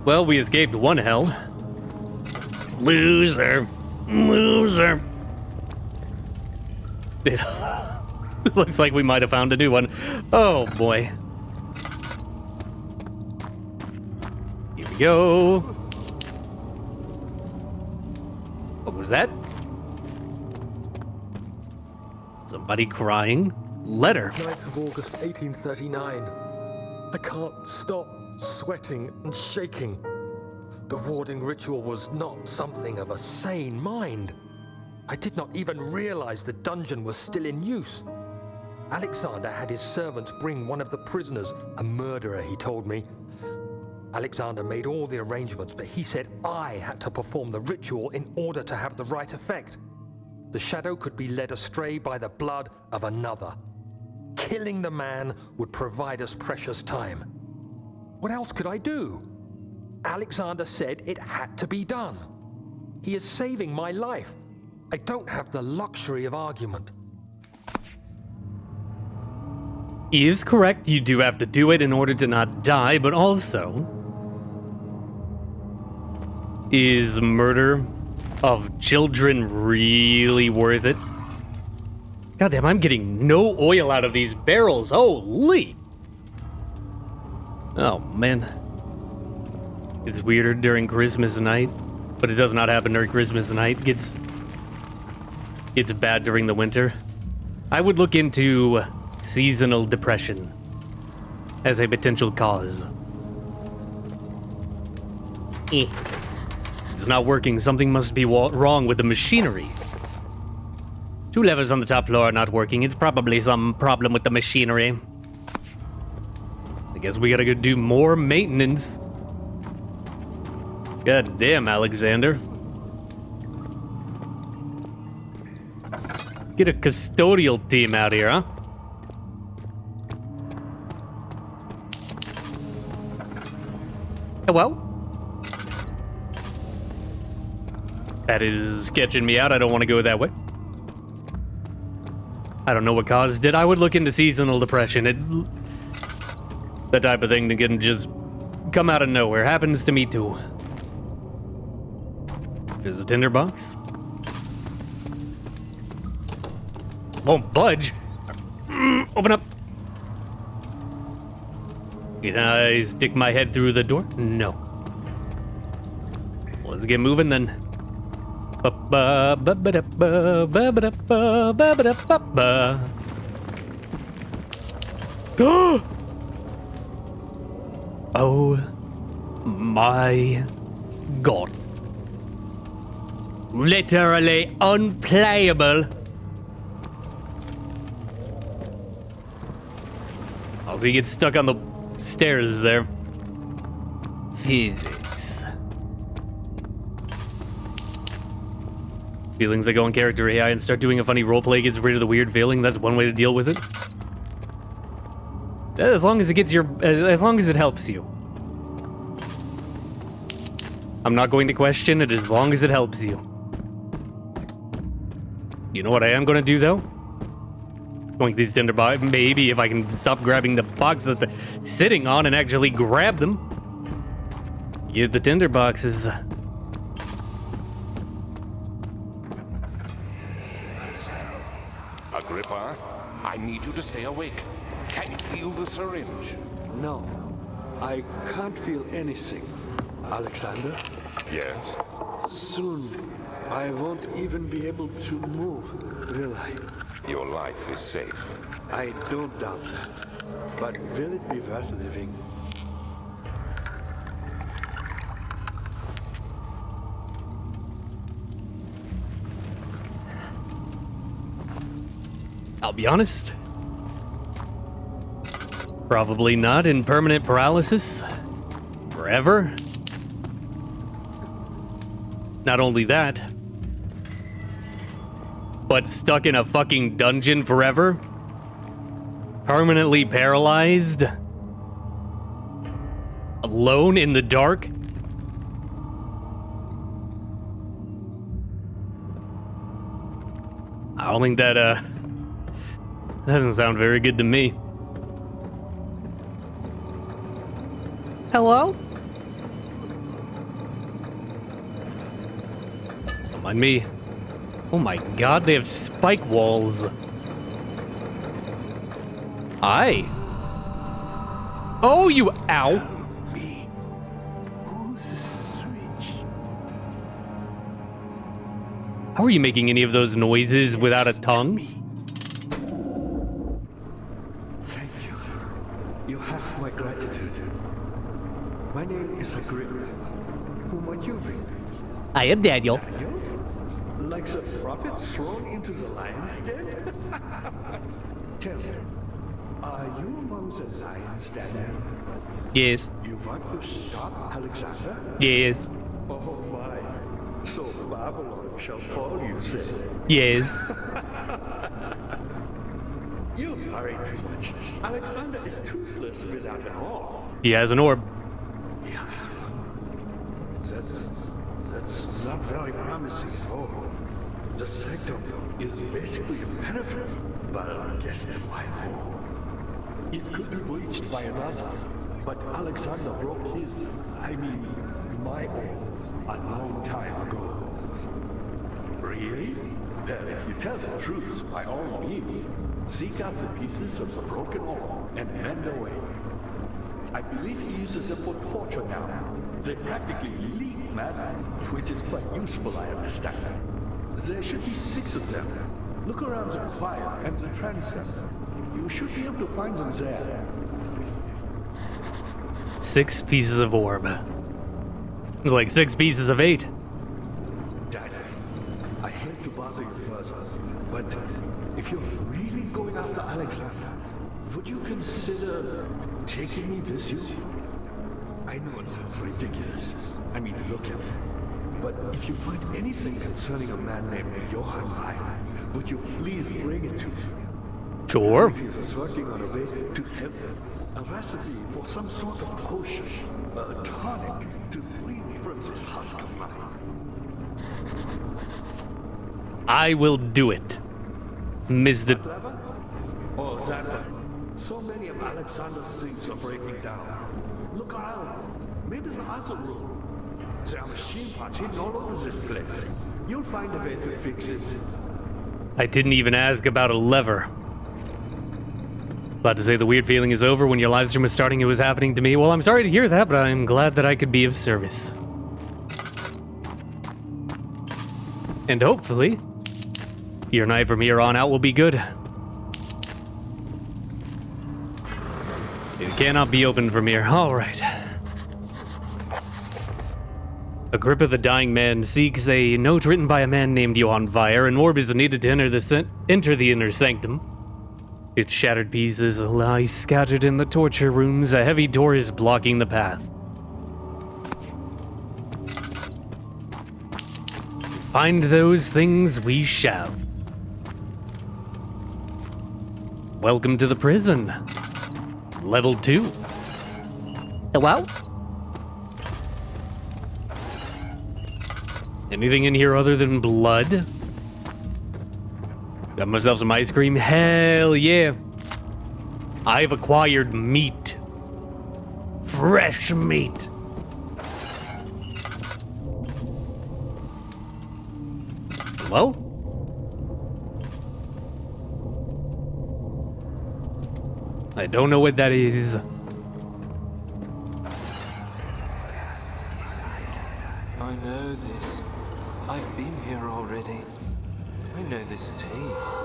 Well, we escaped one hell. Loser. Loser. It looks like we might have found a new one. Oh, boy. Here we go. What was that? Somebody crying? Letter. 9th of August, 1839. I can't stop sweating and shaking. The warding ritual was not something of a sane mind. I did not even realize the dungeon was still in use. Alexander had his servants bring one of the prisoners, a murderer, he told me. Alexander made all the arrangements, but he said I had to perform the ritual in order to have the right effect. The shadow could be led astray by the blood of another. Killing the man would provide us precious time. What else could I do? Alexander said it had to be done. He is saving my life. I don't have the luxury of argument. He is correct, you do have to do it in order to not die, but also... is murder of children really worth it? Goddamn, I'm getting no oil out of these barrels, holy! Oh, man. It's weirder during Christmas night, but it does not happen during Christmas night. It's bad during the winter. I would look into seasonal depression as a potential cause. It's not working. Something must be wrong with the machinery. 2 levers on the top floor are not working. It's probably some problem with the machinery. I guess we gotta go do more maintenance. God damn, Alexander. Get a custodial team out here, huh? Hello? That is sketching me out. I don't want to go that way. I don't know what caused it. I would look into seasonal depression. The type of thing that can just come out of nowhere. Happens to me too. There's a tinderbox. Won't budge. Open up. Can I stick my head through the door? No. Let's get moving then. Oh my god. Literally unplayable. Oh, so he gets stuck on the stairs there. Physics. Feelings that go in character AI and start doing a funny roleplay gets rid of the weird feeling. That's one way to deal with it. As long as it gets as long as it helps you. I'm not going to question it as long as it helps you. You know what I am going to do though? Going these tinderbox. Maybe if I can stop grabbing the box that they're sitting on and actually grab them. Get the tinderboxes. Agrippa, I need you to stay awake. Can you feel the syringe? No, I can't feel anything. Alexander? Yes? Soon, I won't even be able to move, will I? Your life is safe. I don't doubt that. But will it be worth living? I'll be honest. Probably not in permanent paralysis. Forever. Not only that, but stuck in a fucking dungeon forever. Permanently paralyzed. Alone in the dark. I don't think that, doesn't sound very good to me. Don't mind me. Oh my god, they have spike walls. Aye. Oh, you ow. How are you making any of those noises without a tongue? Thank you. You have my gratitude. My name is Agrippa. Who might you be? I am Daniel. Daniel? Like the prophet thrown into the lion's den? Tell me, are you among the lions, Daniel? Yes. You want to stop Alexander? Yes. Oh my. So Babylon shall fall, you say? Yes. You worry too much. Alexander is toothless without an orb. He has an orb. Yes. That's not very promising at all. The sectum is basically impenetrable, but I guess why more. It could be breached by another, but Alexander broke his, my orb, a long time ago. Really? Well, if you tell the truth, by all means, seek out the pieces of the broken orb and mend away. I believe he uses them for torture now. They practically leak madness, which is quite useful, I understand. There should be 6 of them. Look around the choir and the transept. You should be able to find them there. 6 pieces of orb. It's like 6 pieces of 8. Dad, I hate to bother you further, but if you're really going after Alexander, would you consider taking me with you? I know it sounds ridiculous. Look at me. But if you find anything concerning a man named Johann Weyer, would you please bring it to me? Sure. If he was working on a way to help a recipe for some sort of potion, a tonic, to free me from this husk of mine. I will do it, Mr. Clever? Oh, that one. So many of Alexander's things are breaking down. Look around. Maybe the other room. There are machine parts hidden all over this place. You'll find a way to fix it. I didn't even ask about a lever. About to say the weird feeling is over when your live stream was starting, it was happening to me. Well, I'm sorry to hear that, but I'm glad that I could be of service. And hopefully, your night from here on out will be good. It cannot be opened from here. All right. Agrippa the Dying Man seeks a note written by a man named Johann Weyer. An orb is needed to enter the inner sanctum. Its shattered pieces lie scattered in the torture rooms. A heavy door is blocking the path. Find those things we shall. Welcome to the prison. Level 2. Hello? Anything in here other than blood? Got myself some ice cream? Hell yeah. I've acquired meat. Fresh meat. Hello? I don't know what that is. I know this. I've been here already. I know this taste.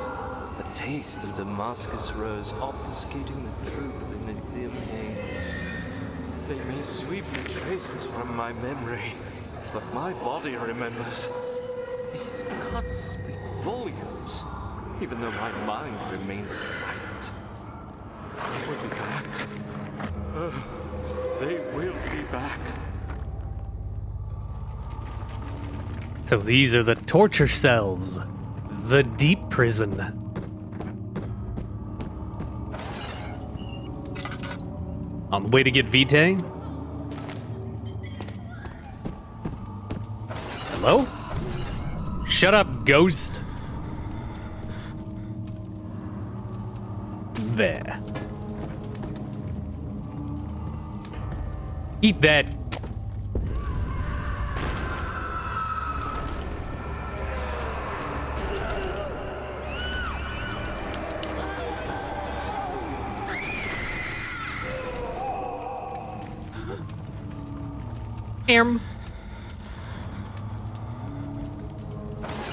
The taste of Damascus rose obfuscating the truth in a dim haze. They may sweep the traces from my memory, but my body remembers. These cuts speak volumes, even though my mind remains silent. They will be back. They will be back. So these are the torture cells. The deep prison. On the way to get Vitae? Hello? Shut up, ghost. There. Eat that.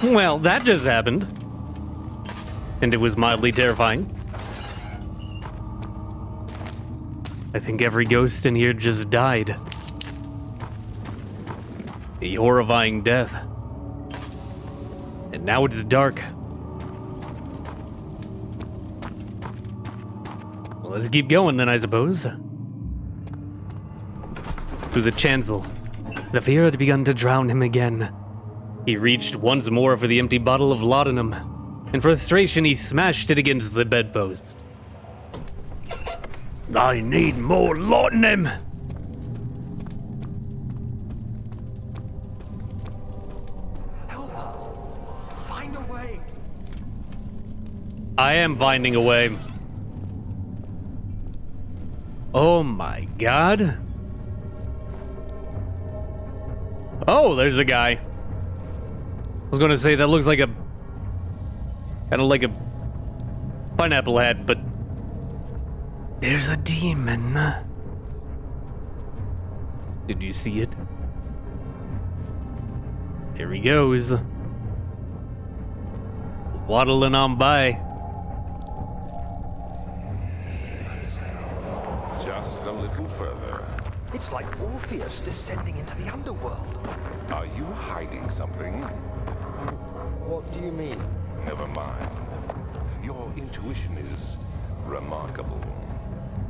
Well, that just happened. And it was mildly terrifying. I think every ghost in here just died. A horrifying death. And now it's dark. Well, let's keep going then, I suppose. Through the chancel. The fear had begun to drown him again. He reached once more for the empty bottle of laudanum. In frustration, he smashed it against the bedpost. I need more laudanum! Help her! Find a way! I am finding a way. Oh my god. Oh, there's a guy. I was gonna say that looks like a... kind of like a pineapple hat, but... there's a demon. Did you see it? Here he goes. Waddling on by. Just a little further. It's like Orpheus descending into the underworld. Are you hiding something? What do you mean? Never mind. Your intuition is remarkable.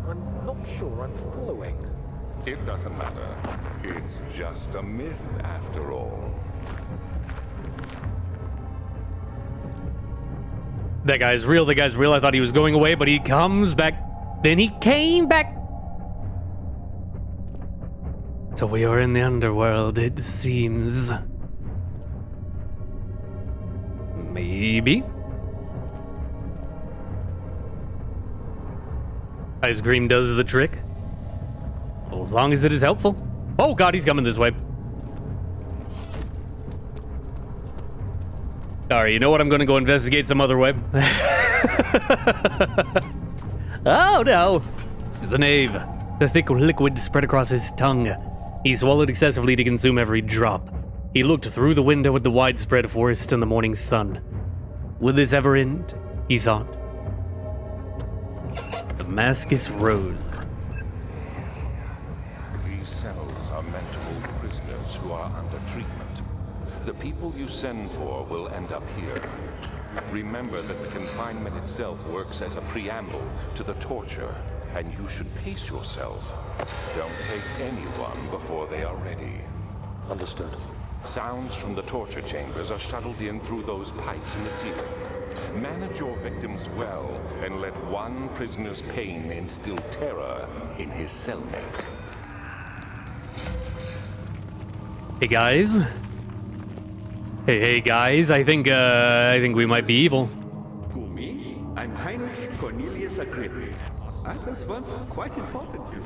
I'm not sure I'm following. It doesn't matter. It's just a myth after all. That guy's real, I thought he was going away, but he comes back. Then he came back. So we are in the underworld, it seems. Maybe. Ice cream does the trick. Well, as long as it is helpful. Oh god, he's coming this way. Alright, you know what? I'm gonna go investigate some other way. Oh no! It's a knave. The thick liquid spread across his tongue. He swallowed excessively to consume every drop. He looked through the window at the widespread forest and the morning sun. Will this ever end? He thought. Damascus rose. These cells are meant to hold prisoners who are under treatment. The people you send for will end up here. Remember that the confinement itself works as a preamble to the torture, and you should pace yourself. Don't take anyone before they are ready. Understood. Sounds from the torture chambers are shuttled in through those pipes in the ceiling. Manage your victims well, and let one prisoner's pain instill terror in his cellmate. Hey guys. Hey guys, I think we might be evil. Who, me? I'm Heinrich Cornelius Agrippa. I was once quite important to you.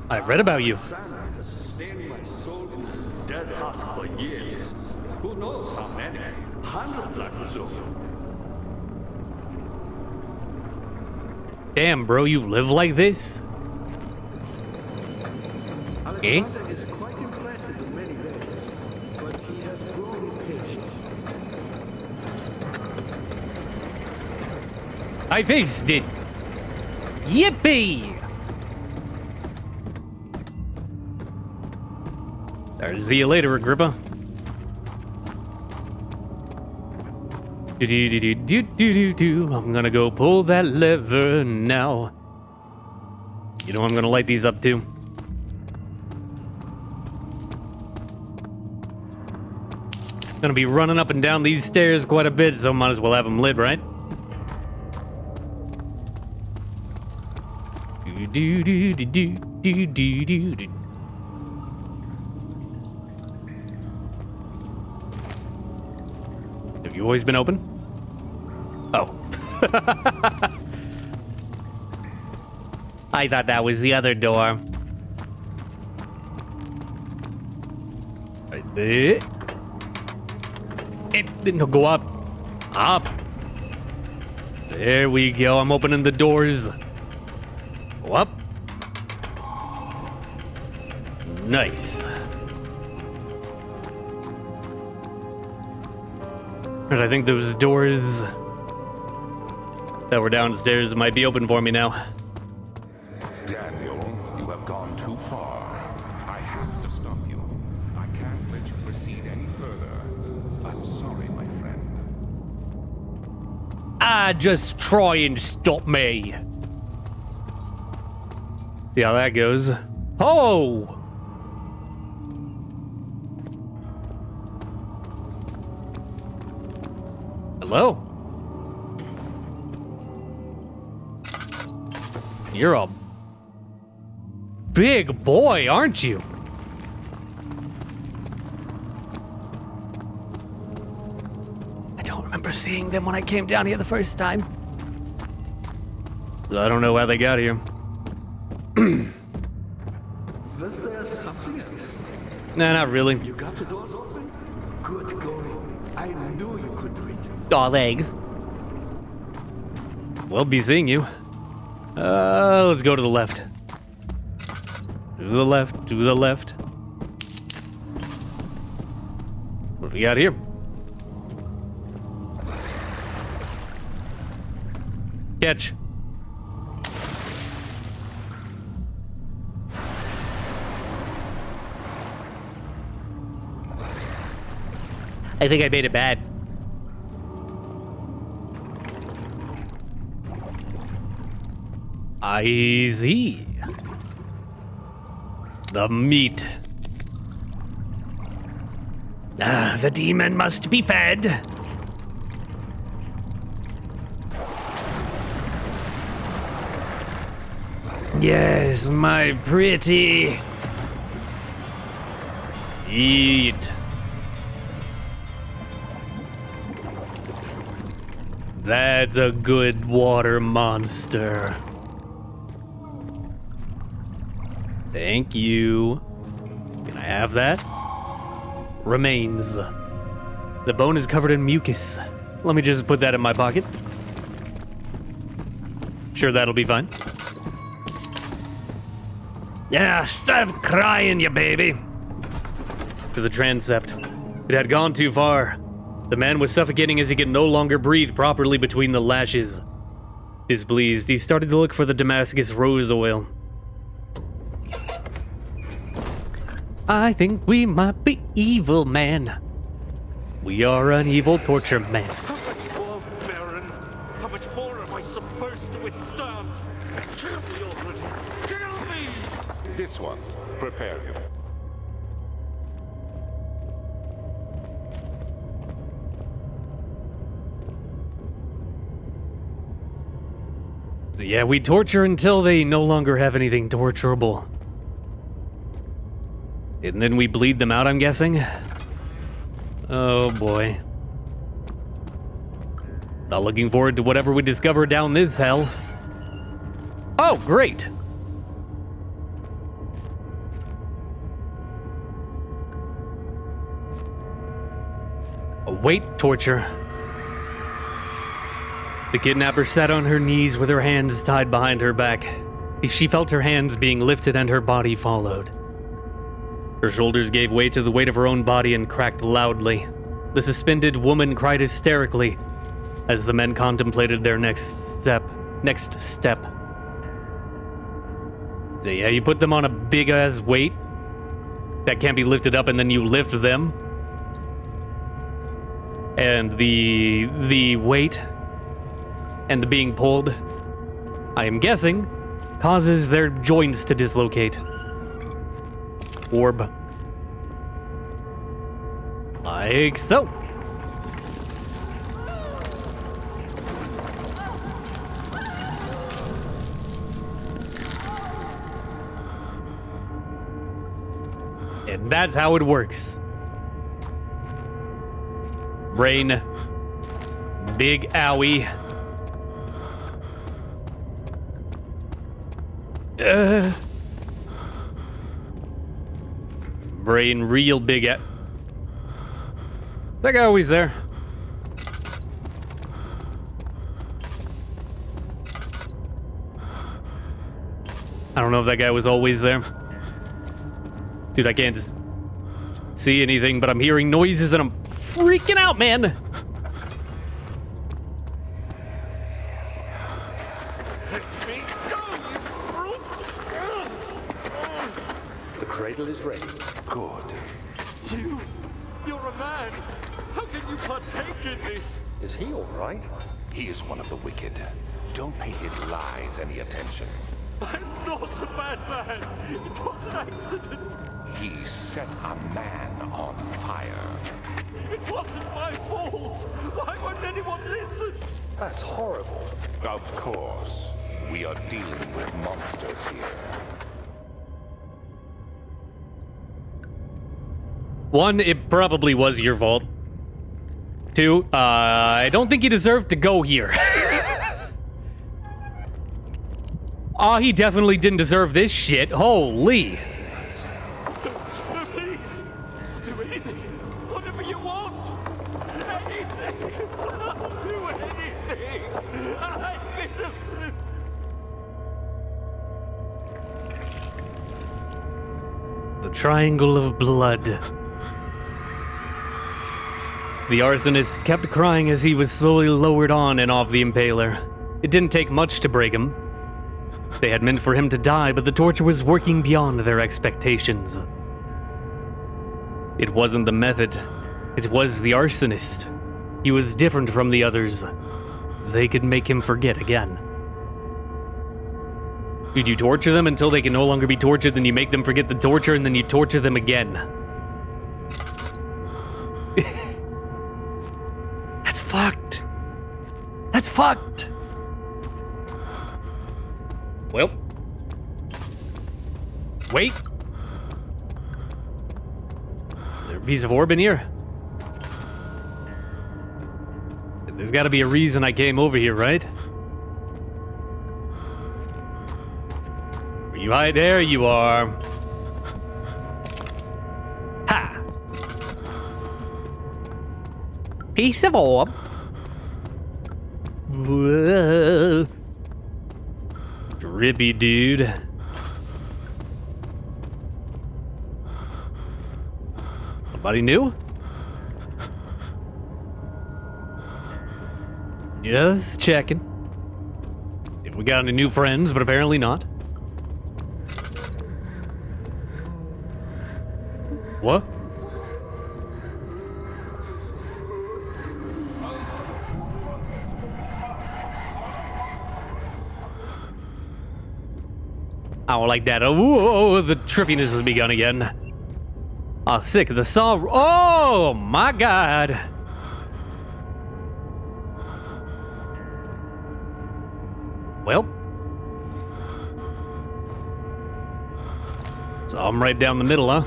I've read about you. Son has sustained my soul in this dead house for years. Who knows how many? Hundreds, I presume. Damn, bro, you live like this? Eh? Alexander is quite impressive in many ways, but he has grown impatient. I fixed it. Yippee! Alright, see you later, Agrippa. I'm gonna go pull that lever now. You know I'm gonna light these up too. Gonna be running up and down these stairs quite a bit, so might as well have them lit, right? Have you always been open? Oh. I thought that was the other door. Right there. No, go up. Up. There we go. I'm opening the doors. Go up. Nice. But I think those doors that were downstairs might be open for me now. Daniel, you have gone too far. I have to stop you. I can't let you proceed any further. I'm sorry, my friend. Just try and stop me. See how that goes. Oh! Hello? You're a big boy, aren't you? I don't remember seeing them when I came down here the first time. I don't know how they got here. Was there something else? Nah, not really. You got the doors open? Good going. I knew you could do it. Aw, legs. We'll be seeing you. Let's go to the left. To the left, to the left. What do we got here? Catch. I think I made it bad. I see. The meat. The demon must be fed. Yes, my pretty. Eat. That's a good water monster. Thank you. Can I have that? Remains. The bone is covered in mucus. Let me just put that in my pocket. Sure, that'll be fine. Yeah, stop crying, you baby. To the transept. It had gone too far. The man was suffocating as he could no longer breathe properly between the lashes. Displeased, he started to look for the Damascus rose oil. I think we might be evil, man. We are an evil torture man. How much more, Baron? How much more am I supposed to withstand? Kill me already! Kill me! This one. Prepare him. Yeah, we torture until they no longer have anything torturable. And then we bleed them out, I'm guessing? Oh boy. Not looking forward to whatever we discover down this hell. Oh, great! Await torture. The kidnapper sat on her knees with her hands tied behind her back. She felt her hands being lifted and her body followed. Her shoulders gave way to the weight of her own body and cracked loudly. The suspended woman cried hysterically as the men contemplated their next step. So yeah, you put them on a big-ass weight that can't be lifted up, and then you lift them. And the weight and the being pulled, I am guessing, causes their joints to dislocate. Orb. Like so. And that's how it works. Brain. Big owie. Brain real big at. Is that guy always there? I don't know if that guy was always there. Dude, I can't see anything, but I'm hearing noises and I'm freaking out, man. The cradle is ready. Good. You're a man. How can you partake in this? Is he all right? He is one of the wicked. Don't pay his lies any attention. I'm not a bad man. It was an accident. He set a man on fire. It wasn't my fault. Why won't anyone listen? That's horrible. Of course. We are dealing with monsters here. One, it probably was your fault. Two, I don't think you deserve to go here. He definitely didn't deserve this shit. Holy. Please, do anything. Whatever you want. Anything. I'll do anything. I'm innocent. The Triangle of Blood. The arsonist kept crying as he was slowly lowered on and off the impaler. It didn't take much to break him. They had meant for him to die, but the torture was working beyond their expectations. It wasn't the method. It was the arsonist. He was different from the others. They could make him forget again. Did you torture them until they can no longer be tortured, then you make them forget the torture, and then you torture them again? That's fucked. That's fucked. Well. Wait. There's a piece of orb in here. There's gotta be a reason I came over here, right? Where you hide? There you are. Ha! Piece of orb. Whoa. Drippy dude. Nobody new? Just checking. If we got any new friends, but apparently not. What? I don't like that. Oh, the trippiness has begun again. Oh, sick. The saw. Oh, my God. Well. Saw him right down the middle, huh?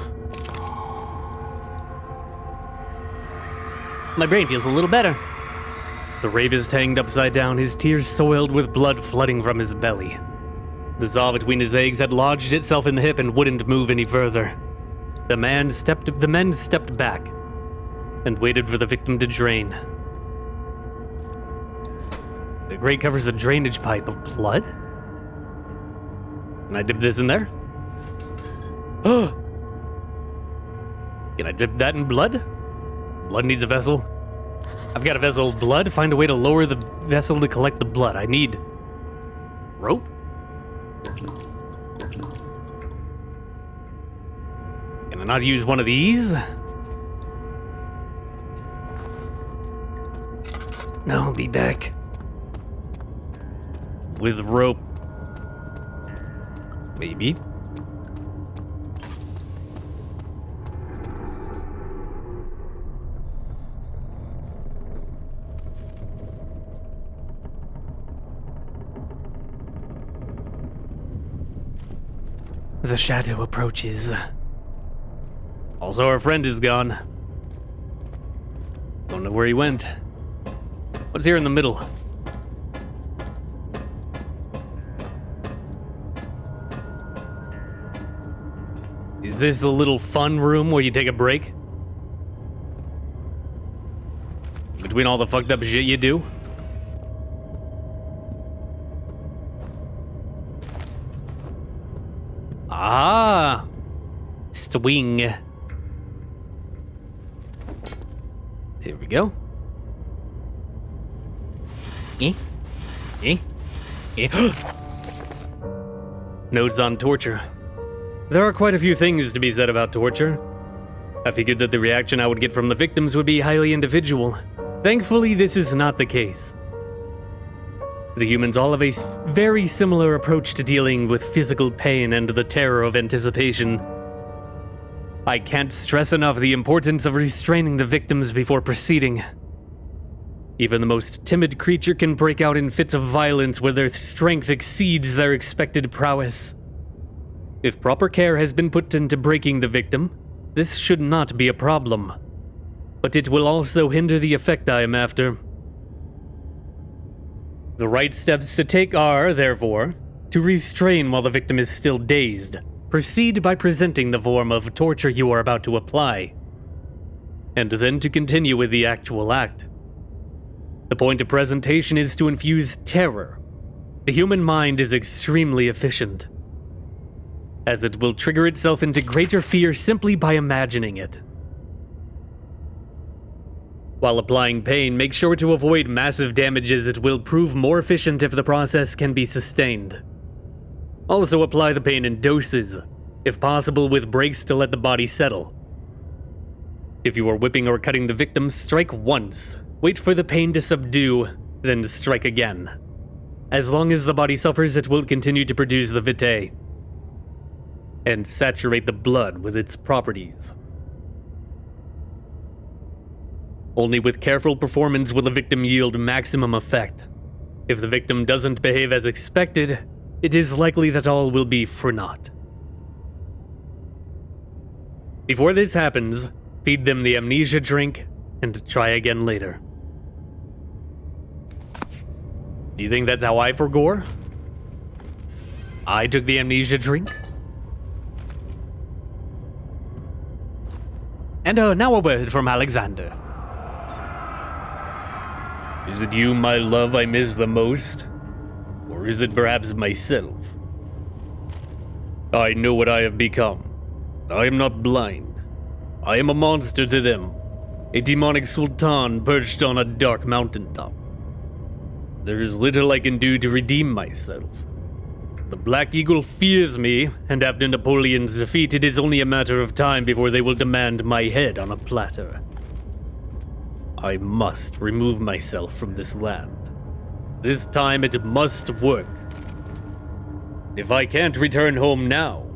My brain feels a little better. The rapist hanged upside down, his tears soiled with blood flooding from his belly. The saw between his eggs had lodged itself in the hip and wouldn't move any further. The men stepped back and waited for the victim to drain. The grate covers a drainage pipe of blood? Can I dip this in there? Can I dip that in blood? Blood needs a vessel. I've got a vessel of blood. Find a way to lower the vessel to collect the blood. I need rope? Can I not use one of these? No, I'll be back. With rope. Maybe. The shadow approaches. Also, our friend is gone. Don't know where he went. What's here in the middle? Is this a little fun room where you take a break? Between all the fucked up shit you do? Ah! Swing. Here we go. Notes on torture. There are quite a few things to be said about torture. I figured that the reaction I would get from the victims would be highly individual. Thankfully, this is not the case. The humans all have a very similar approach to dealing with physical pain and the terror of anticipation. I can't stress enough the importance of restraining the victims before proceeding. Even the most timid creature can break out in fits of violence where their strength exceeds their expected prowess. If proper care has been put into breaking the victim, this should not be a problem. But it will also hinder the effect I am after. The right steps to take are, therefore, to restrain while the victim is still dazed. Proceed by presenting the form of torture you are about to apply, and then to continue with the actual act. The point of presentation is to infuse terror. The human mind is extremely efficient, as it will trigger itself into greater fear simply by imagining it. While applying pain, make sure to avoid massive damages. It will prove more efficient if the process can be sustained. Also apply the pain in doses, if possible with breaks to let the body settle. If you are whipping or cutting the victim, strike once. Wait for the pain to subdue, then strike again. As long as the body suffers, it will continue to produce the vitae and saturate the blood with its properties. Only with careful performance will the victim yield maximum effect. If the victim doesn't behave as expected, it is likely that all will be for naught. Before this happens, feed them the amnesia drink and try again later. Do you think that's how I forgore? I took the amnesia drink? And now a word from Alexander. Is it you, my love, I miss the most? Or is it perhaps myself? I know what I have become. I am not blind. I am a monster to them. A demonic sultan perched on a dark mountaintop. There is little I can do to redeem myself. The Black Eagle fears me, and after Napoleon's defeat, it is only a matter of time before they will demand my head on a platter. I must remove myself from this land. This time it must work. If I can't return home now,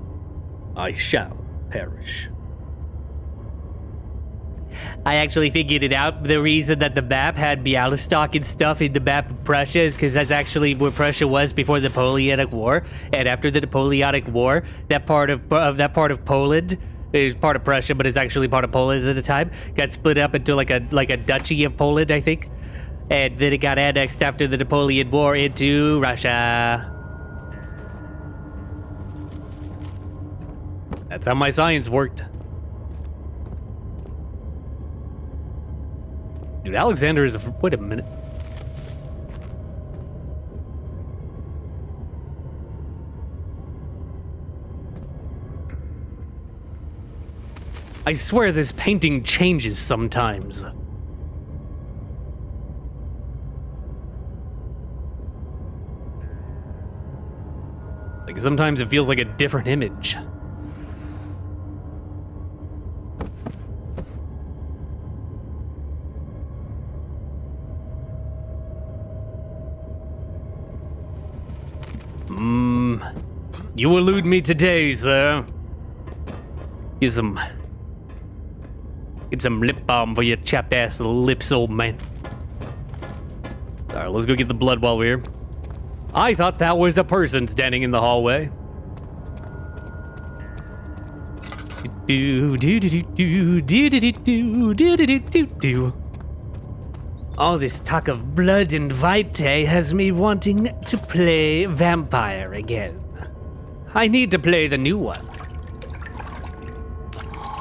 I shall perish. I actually figured it out. The reason that the map had Bialystok and stuff in the map of Prussia is because that's actually where Prussia was before the Napoleonic War. And after the Napoleonic War, that part of Poland, it was part of Prussia, but it's actually part of Poland at the time, got split up into like a duchy of Poland, I think. And then it got annexed after the Napoleon War into Russia. That's how my science worked. Dude, Alexander is a... Wait a minute. I swear this painting changes sometimes. Like sometimes it feels like a different image. You elude me today, sir. Get some lip balm for your chapped ass lips, old man. Alright, let's go get the blood while we're here. I thought that was a person standing in the hallway. All this talk of blood and vitae has me wanting to play vampire again. I need to play the new one.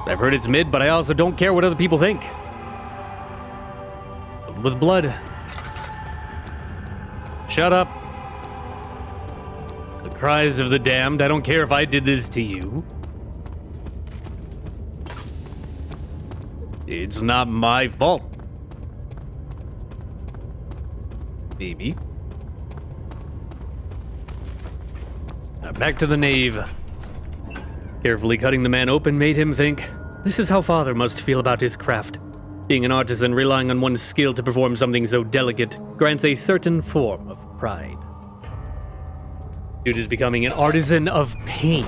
I've heard it's mid, but I also don't care what other people think. With blood. Shut up. The cries of the damned. I don't care if I did this to you. It's not my fault. Baby. Now back to the nave. Carefully cutting the man open made him think, this is how father must feel about his craft. Being an artisan relying on one's skill to perform something so delicate grants a certain form of pride. Dude is becoming an artisan of pain.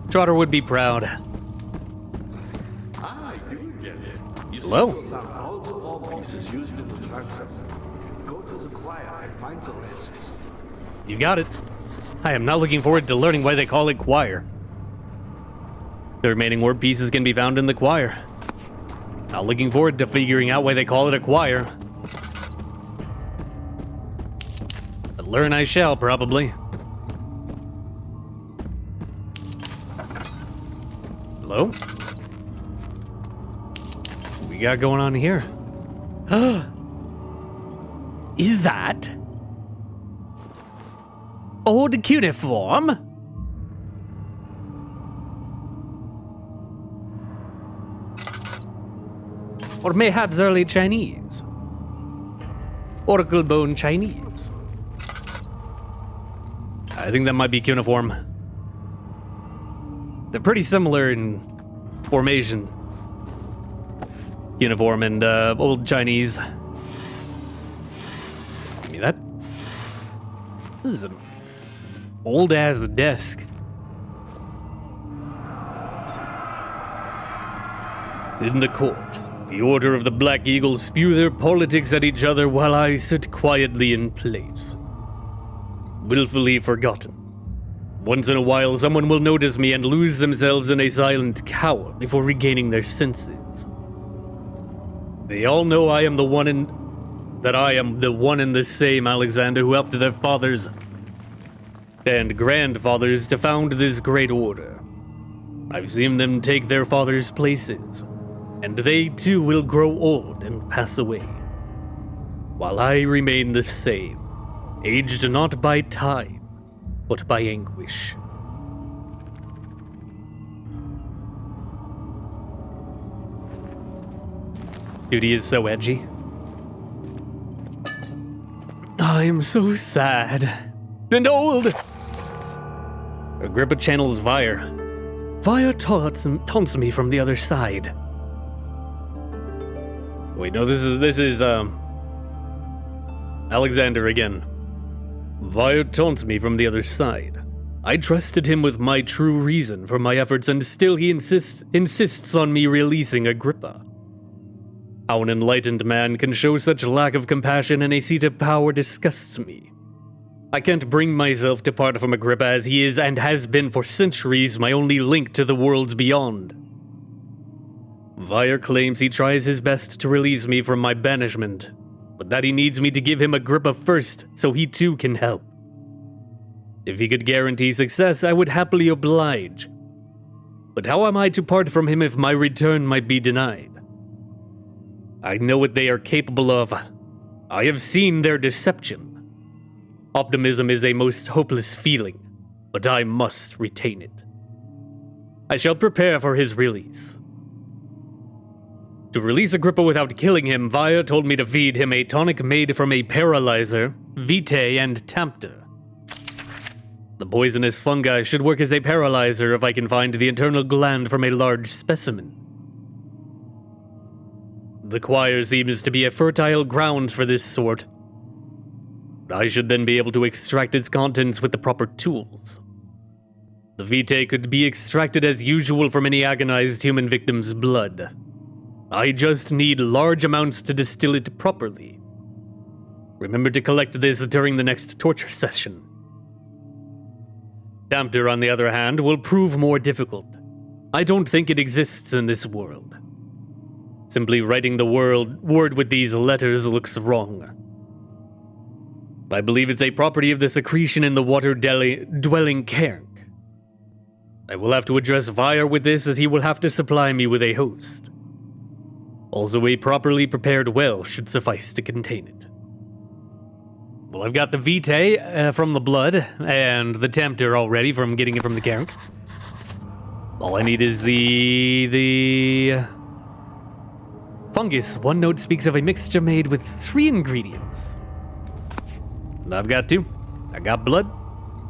Trotter would be proud. Ah, you get it. You Hello? seem to have found all the ball pieces used in the transom. Go to the choir and find the rest. You got it. I am not looking forward to learning why they call it choir. The remaining word pieces can be found in the choir. Not looking forward to figuring out why they call it a choir. But learn I shall, probably. Hello? What we got going on here? Is that old cuneiform? Or mayhaps early Chinese? Oracle bone Chinese? I think that might be cuneiform. They're pretty similar in formation. Cuneiform and old Chinese. Give me that. This is an old ass desk. In the court, the Order of the Black Eagle spew their politics at each other while I sit quietly in place. Willfully forgotten. Once in a while, someone will notice me and lose themselves in a silent cower before regaining their senses. They all know I am the one and the same Alexander who helped their fathers and grandfathers to found this great order. I've seen them take their fathers' places, and they too will grow old and pass away, while I remain the same, aged not by time, but by anguish. Duty is so edgy. I am so sad and old. Agrippa channels Vire. Vire taunts me from the other side. Wait, no, this is Alexander again. Vire taunts me from the other side. I trusted him with my true reason for my efforts, and still he insists on me releasing Agrippa. How an enlightened man can show such lack of compassion in a seat of power disgusts me. I can't bring myself to part from Agrippa, as he is and has been for centuries my only link to the worlds beyond. Vire claims he tries his best to release me from my banishment, but that he needs me to give him Agrippa first so he too can help. If he could guarantee success, I would happily oblige. But how am I to part from him if my return might be denied? I know what they are capable of. I have seen their deception. Optimism is a most hopeless feeling, but I must retain it. I shall prepare for his release. To release Agrippa without killing him, Vire told me to feed him a tonic made from a paralyzer, vitae, and tempter. The poisonous fungi should work as a paralyzer if I can find the internal gland from a large specimen. The choir seems to be a fertile ground for this sort. I should then be able to extract its contents with the proper tools. The vitae could be extracted as usual from any agonized human victim's blood. I just need large amounts to distill it properly. Remember to collect this during the next torture session. Tempter, on the other hand, will prove more difficult. I don't think it exists in this world. Simply writing the word with these letters looks wrong. I believe it's a property of the secretion in the water-dwelling cairn. I will have to address Vire with this, as he will have to supply me with a host. Also, a properly prepared well should suffice to contain it. Well, I've got the vitae from the blood, and the tempter already from getting it from the cairn. All I need is the fungus. One note speaks of a mixture made with 3 ingredients. And I've got 2. I got blood,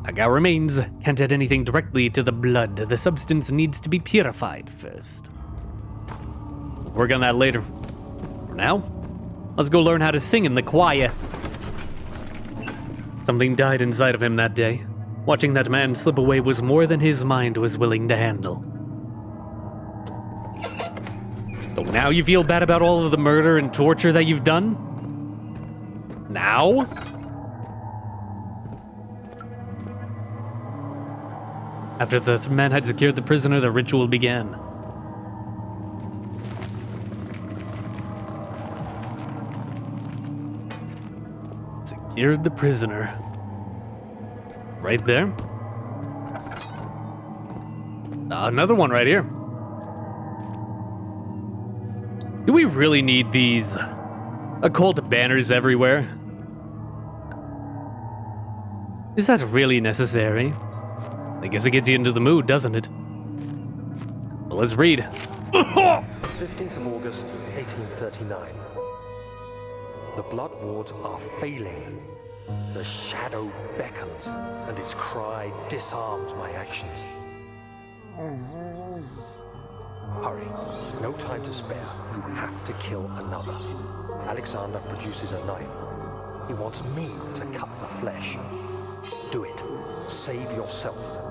I got remains. Can't add anything directly to the blood. The substance needs to be purified first. We'll work on that later. For now, let's go learn how to sing in the choir. Something died inside of him that day. Watching that man slip away was more than his mind was willing to handle. So now you feel bad about all of the murder and torture that you've done? Now? After the men had secured the prisoner, the ritual began. Secured the prisoner. Right there. Another one right here. Do we really need these occult banners everywhere? Is that really necessary? I guess it gets you into the mood, doesn't it? Well, let's read. 15th of August, 1839. The blood wards are failing. The shadow beckons, and its cry disarms my actions. Hurry, no time to spare. You have to kill another. Alexander produces a knife. He wants me to cut the flesh. Do it. Save yourself.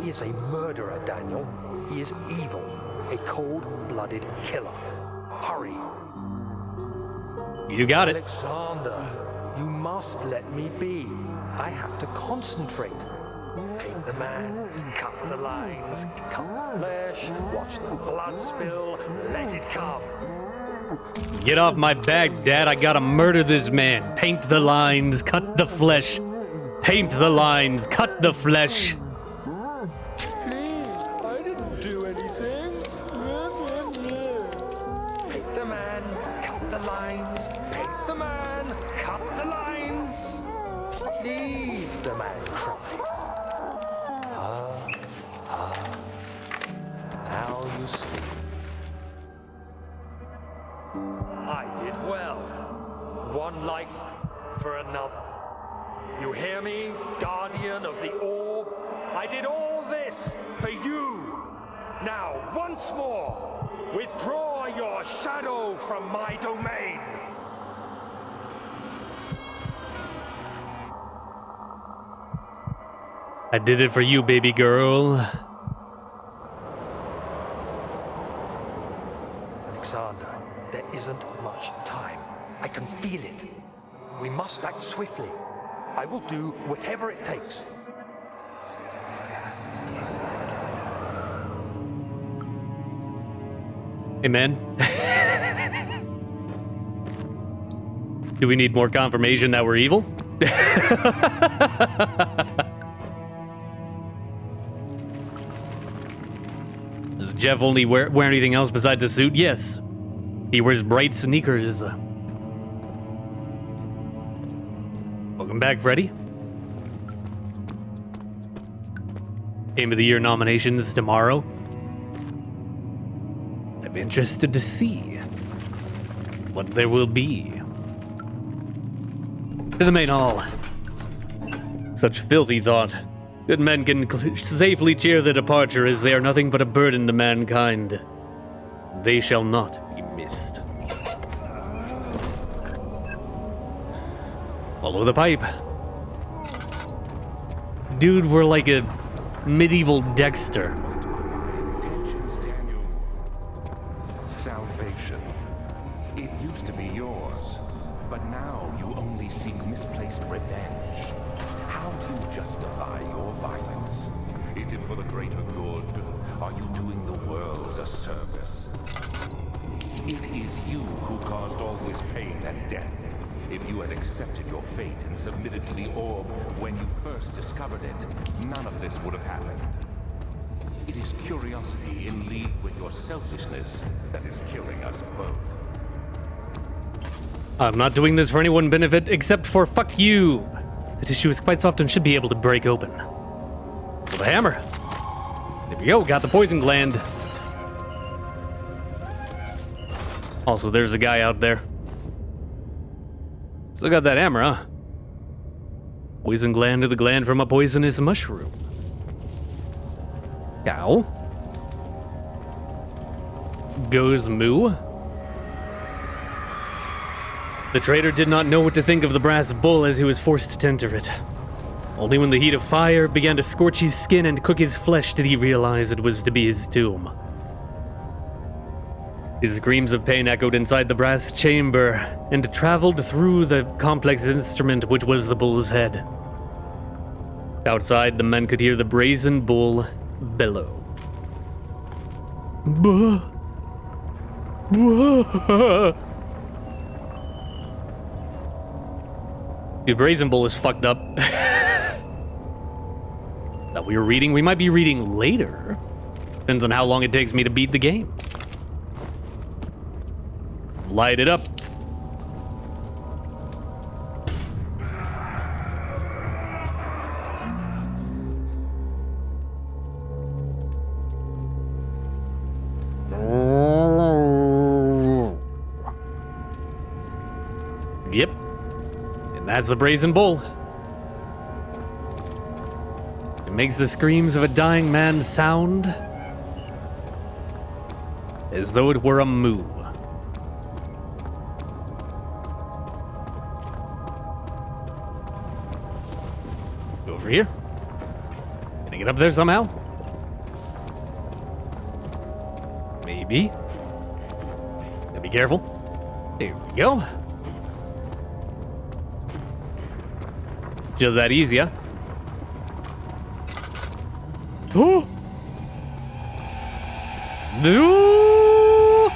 He is a murderer, Daniel. He is evil. A cold-blooded killer. Hurry. You got it. Alexander, you must let me be. I have to concentrate. Paint the man, cut the lines, cut the flesh, watch the blood spill, let it come. Get off my back, Dad. I gotta murder this man. Paint the lines, cut the flesh. Paint the lines, cut the flesh. Please, I didn't do anything. Paint the man, cut the lines. Paint the man, cut the lines. Leave the man cry. Now you see. I did well. One life for another. You hear me, guardian of the orb? I did all this for you. Now, once more, withdraw your shadow from my domain. I did it for you, baby girl. Alexander, there isn't much time. I can feel it. We must act swiftly. I will do whatever it takes. Hey, man. Do we need more confirmation that we're evil? Does Jeff only wear anything else besides a suit? Yes. He wears bright sneakers. Welcome back, Freddy. Game of the Year nominations tomorrow. I'm interested to see what there will be. To the main hall. Such filthy thought. Good men can safely cheer their departure, as they are nothing but a burden to mankind. They shall not be missed. Follow the pipe. Dude, we're like a medieval Dexter. Intentions, Daniel. Salvation. It used to be yours, but now you only seek misplaced revenge. How do you justify your violence? Is it for the greater good? Are you doing the world a service? It is you who caused all this pain and death. If you had accepted your fate and submitted to the orb when you first discovered it, none of this would have happened. It is curiosity in league with your selfishness that is killing us both. I'm not doing this for anyone's benefit except for fuck you. The tissue is quite soft and should be able to break open. With a hammer. There we go, got the poison gland. Also, there's a guy out there. Still got that hammer, huh? Poison gland to the gland from a poisonous mushroom. Cow. Goes moo. The trader did not know what to think of the brass bull as he was forced to enter it. Only when the heat of fire began to scorch his skin and cook his flesh did he realize it was to be his tomb. His screams of pain echoed inside the brass chamber and traveled through the complex instrument which was the bull's head. Outside, the men could hear the brazen bull bellow. Buh. Buh. Dude, brazen bull is fucked up. That we were reading, we might be reading later. Depends on how long it takes me to beat the game. Light it up. Yep. And that's the brazen bull. It makes the screams of a dying man sound as though it were a moo. Over here. Can I get up there somehow? Maybe. Gotta be careful. There we go. Just that easy, huh? Oh! No!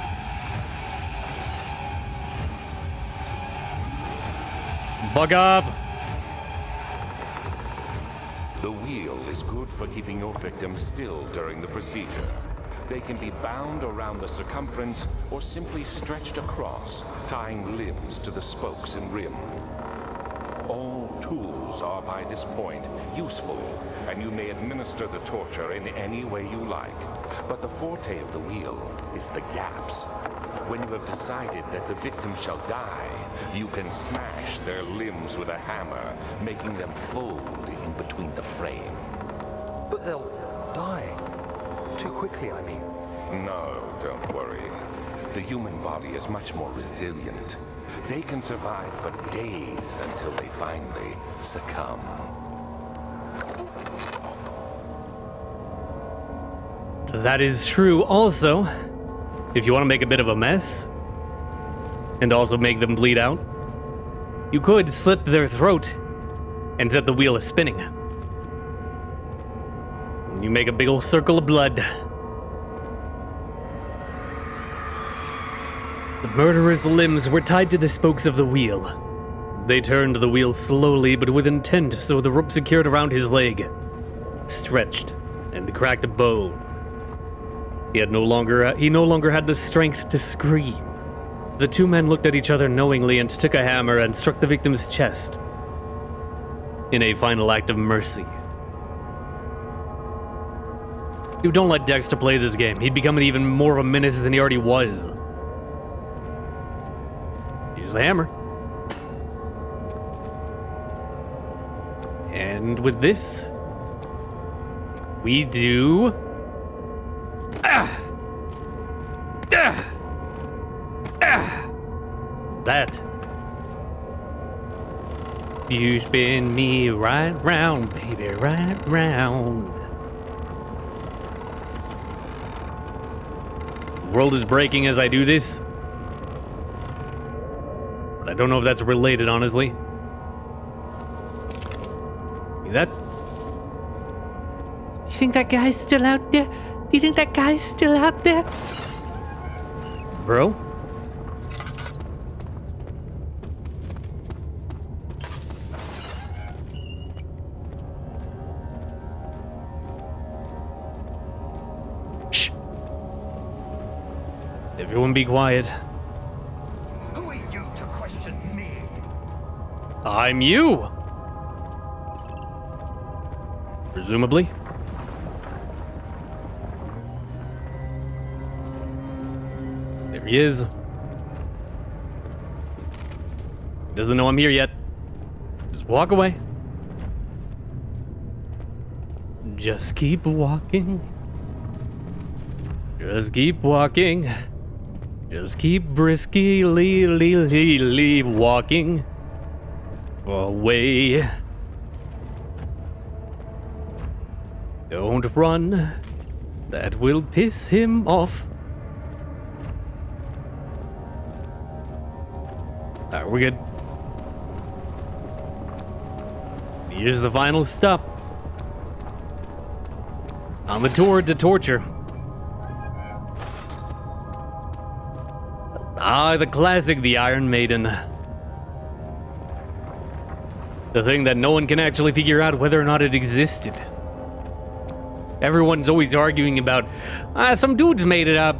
Bug off! The wheel is good for keeping your victims still during the procedure. They can be bound around the circumference or simply stretched across, tying limbs to the spokes and rim. All tools are by this point useful, and you may administer the torture in any way you like. But the forte of the wheel is the gaps. When you have decided that the victim shall die, you can smash their limbs with a hammer, making them fold in between the frame. But they'll die. Too quickly, I mean. No, don't worry. The human body is much more resilient. They can survive for days until they finally succumb. That is true also. If you want to make a bit of a mess, and also make them bleed out, you could slit their throat and set the wheel a spinning. You make a big old circle of blood. The murderer's limbs were tied to the spokes of the wheel. They turned the wheel slowly but with intent, so the rope secured around his leg stretched and cracked a bone. He no longer had the strength to scream. The two men looked at each other knowingly and took a hammer and struck the victim's chest in a final act of mercy. Dude, don't let Dexter play this game. He'd become even more of a menace than he already was. Use the hammer. And with this, we do... that. You spin me right round, baby, right round. The world is breaking as I do this. But I don't know if that's related, honestly. See that? You think that guy's still out there? You think that guy's still out there? Bro? Shh. Everyone be quiet. Who are you to question me? I'm you! Presumably. There he is. Doesn't know I'm here yet. Just walk away. Just keep walking. Just keep walking. Just keep briskly walking away. Don't run. That will piss him off. Alright, we're good. Here's the final stop. On the tour to torture. Ah, the classic, the Iron Maiden. The thing that no one can actually figure out whether or not it existed. Everyone's always arguing about, some dudes made it up.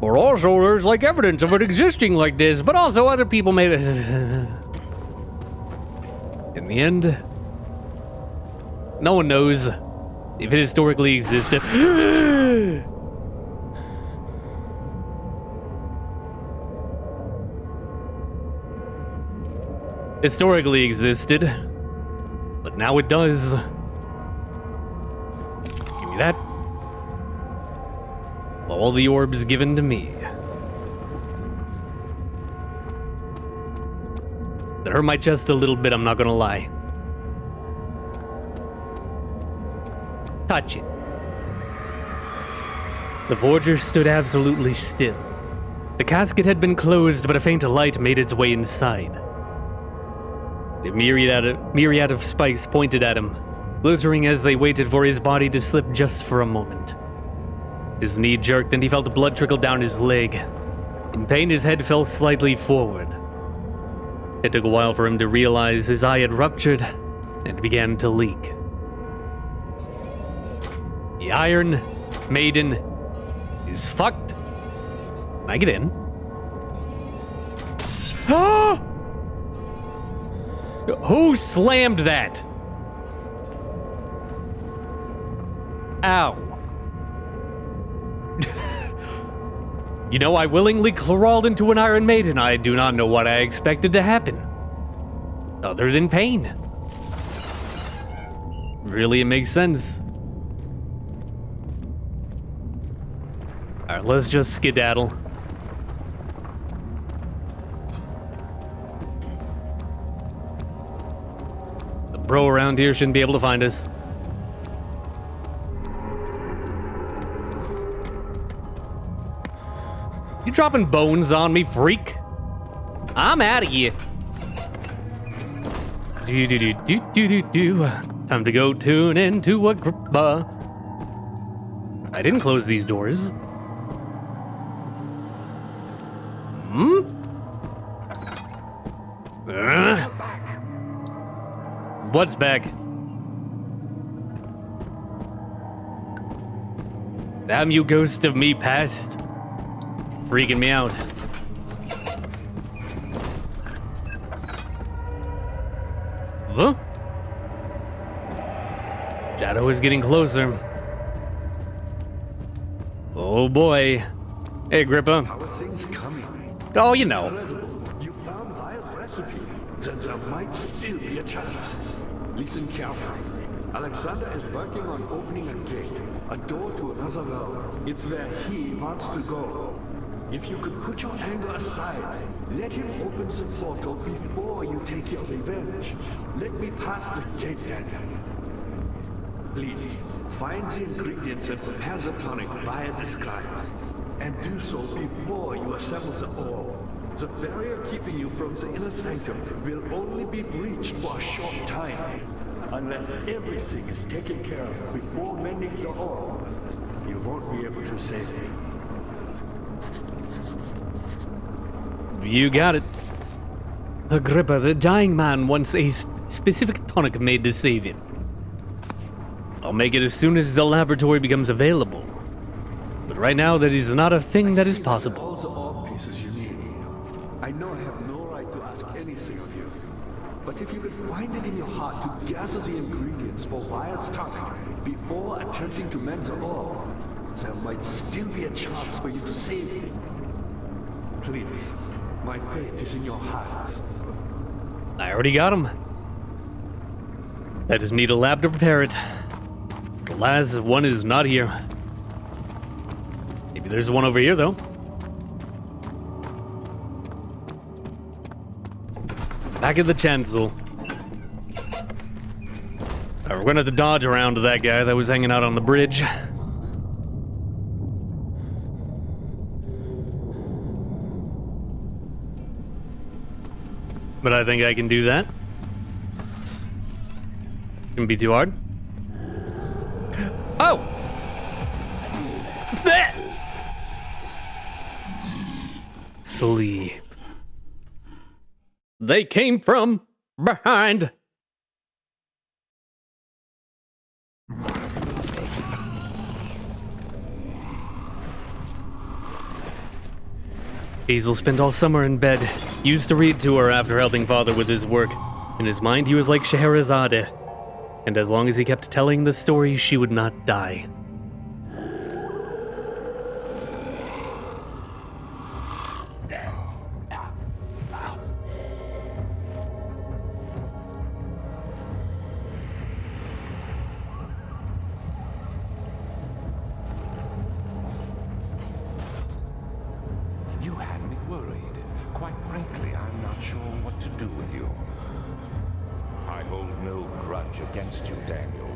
Or also there's like evidence of it existing like this, but also other people made it. In the end, no one knows if it historically existed. Historically existed, but now it does. Give me that. All the orbs given to me. That hurt my chest a little bit, I'm not gonna lie. Touch it. The Forger stood absolutely still. The casket had been closed, but a faint light made its way inside. A myriad of spikes pointed at him, glittering as they waited for his body to slip just for a moment. His knee jerked and he felt blood trickle down his leg. In pain, his head fell slightly forward. It took a while for him to realize his eye had ruptured and began to leak. The Iron Maiden is fucked. Can I get in? Ah! Who slammed that? Ow. You know, I willingly crawled into an Iron Maiden. I do not know what I expected to happen. Other than pain. Really, it makes sense. Alright, let's just skedaddle. The bro around here shouldn't be able to find us. You dropping bones on me, freak? I'm out of here. Time to go tune into a gripper. I didn't close these doors. What's back? Damn you, ghost of me past. Freaking me out. Huh? Shadow is getting closer. Oh boy. Hey, Grippa. How are things coming? Oh, you know. You found Vire's recipe. Then there might still be a chance. Listen carefully. Alexander is working on opening a gate, a door to another world. It's where he wants to go. If you could put your anger aside, let him open the portal before you take your revenge. Let me pass the gate, Daniel. Please, find the ingredients and prepare the tonic Vire describes. And do so before you assemble the orb. The barrier keeping you from the inner sanctum will only be breached for a short time. Unless everything is taken care of before mending the orb, you won't be able to save me. You got it. Agrippa, the dying man wants a specific tonic made to save him. I'll make it as soon as the laboratory becomes available. But right now, that is not a thing that is possible. All the orb pieces you need. I know I have no right to ask anything of you. But if you could find it in your heart to gather the ingredients for Vire's tonic before attempting to mend the orb, there might still be a chance for you to save me. Please, my faith is in your hands. I already got him. I just need a lab to prepare it. The last one is not here. Maybe there's one over here, though. Back at the chancel. We're gonna have to dodge around to that guy that was hanging out on the bridge. But I think I can do that. Shouldn't be too hard. Oh! Blech! Sleep. They came from behind. Hazel spent all summer in bed. Used to read to her after helping father with his work. In his mind, he was like Scheherazade. And as long as he kept telling the story, she would not die. You had me worried. Quite frankly, I'm not sure what to do with you. I hold no grudge against you, Daniel.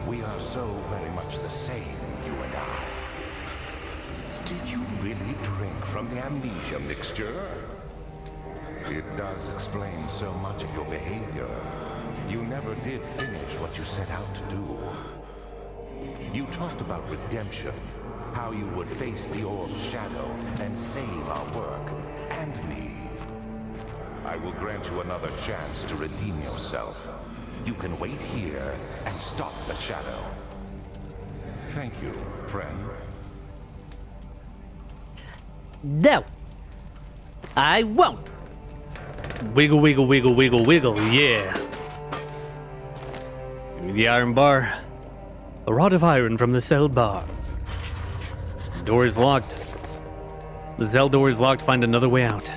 We are so very much the same, you and I. Did you really drink from the amnesia mixture? It does explain so much of your behavior. You never did finish what you set out to do. You talked about redemption, how you would face the orb's shadow and save our work, and me. I will grant you another chance to redeem yourself. You can wait here and stop the shadow. Thank you, friend. No. I won't. Wiggle, wiggle, wiggle, wiggle, wiggle, yeah. Give me the iron bar. A rod of iron from the cell bars. The door is locked. The cell door is locked. Find another way out.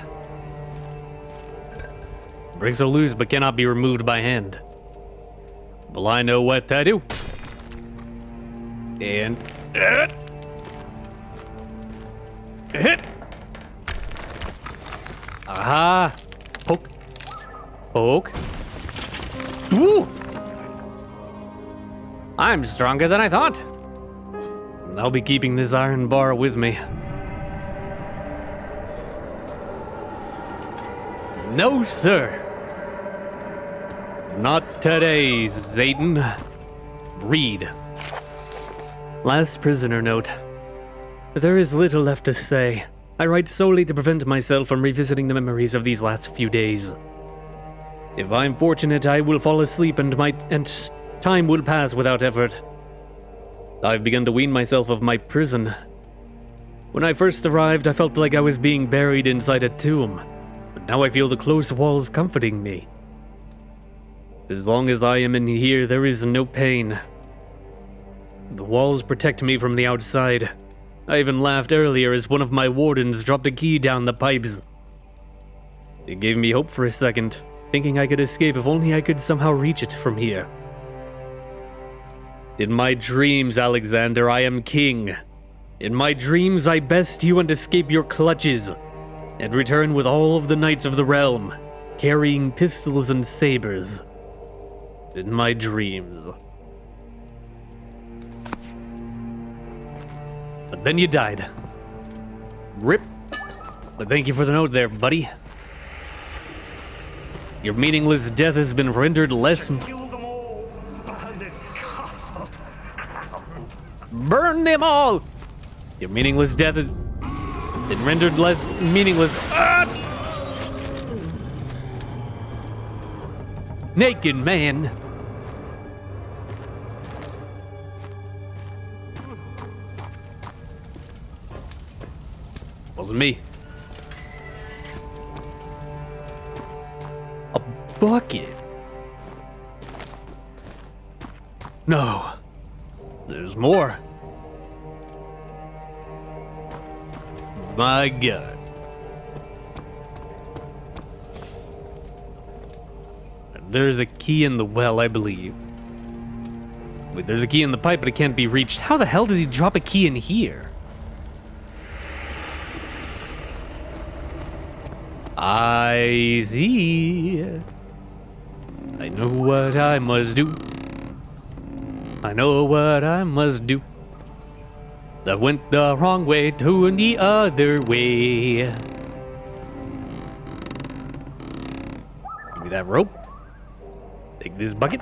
Bricks are loose but cannot be removed by hand. Well, I know what to do. And hit. Aha. Poke. Poke. Woo! I'm stronger than I thought. I'll be keeping this iron bar with me. No, sir. Not today, Satan. Read. Last prisoner note. There is little left to say. I write solely to prevent myself from revisiting the memories of these last few days. If I'm fortunate, I will fall asleep and time will pass without effort. I've begun to wean myself of my prison. When I first arrived, I felt like I was being buried inside a tomb, but now I feel the close walls comforting me. As long as I am in here, there is no pain. The walls protect me from the outside. I even laughed earlier as one of my wardens dropped a key down the pipes. It gave me hope for a second, thinking I could escape if only I could somehow reach it from here. In my dreams, Alexander, I am king. In my dreams, I best you and escape your clutches, and return with all of the knights of the realm, carrying pistols and sabers. In my dreams. But then you died. Rip. But thank you for the note there, buddy. Your meaningless death has been rendered less... Kill them all! Burn this castle to the ground! Burn them all! Your meaningless death has been rendered less meaningless. Ah! Naked man. Wasn't me. A bucket. No. There's more. My God. There's a key in the well, I believe. Wait, there's a key in the pipe, but it can't be reached. How the hell did he drop a key in here? I see. I know what I must do. I know what I must do. I went the wrong way, turn the other way. Give me that rope. Take this bucket.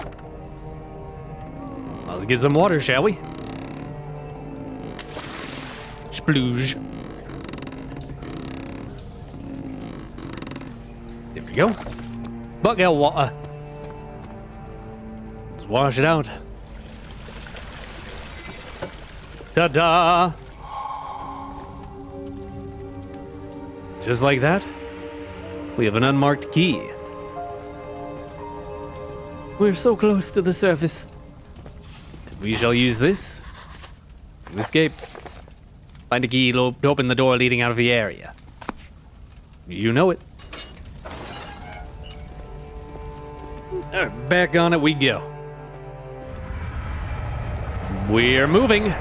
Let's get some water, shall we? Splooge. There we go. Bucket of water. Let's wash it out. Ta-da! Just like that, we have an unmarked key. We're so close to the surface. We shall use this to escape. Find a key to open the door leading out of the area. You know it. Alright, back on it we go. We're moving.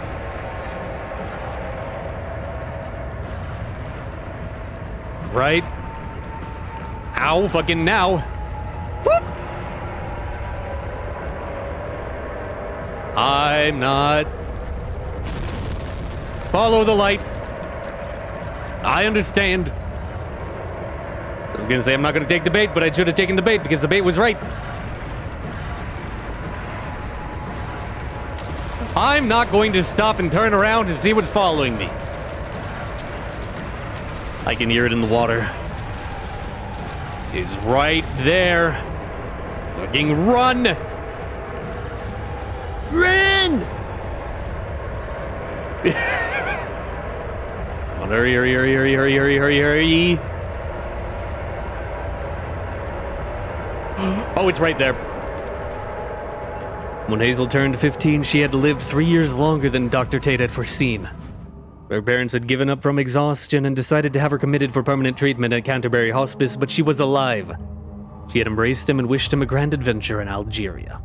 Right? Ow, fucking now. Whoop. I'm not. Follow the light. I understand. I was gonna say I'm not gonna take the bait, but I should have taken the bait because the bait was right. I'm not going to stop and turn around and see what's following me. I can hear it in the water. It's right there. Fucking run! Run! Come on, hurry, hurry, hurry, hurry, hurry, hurry, hurry, hurry. Oh, it's right there. When Hazel turned 15, she had lived 3 years longer than Dr. Tate had foreseen. Her parents had given up from exhaustion and decided to have her committed for permanent treatment at Canterbury Hospice, but she was alive. She had embraced him and wished him a grand adventure in Algeria.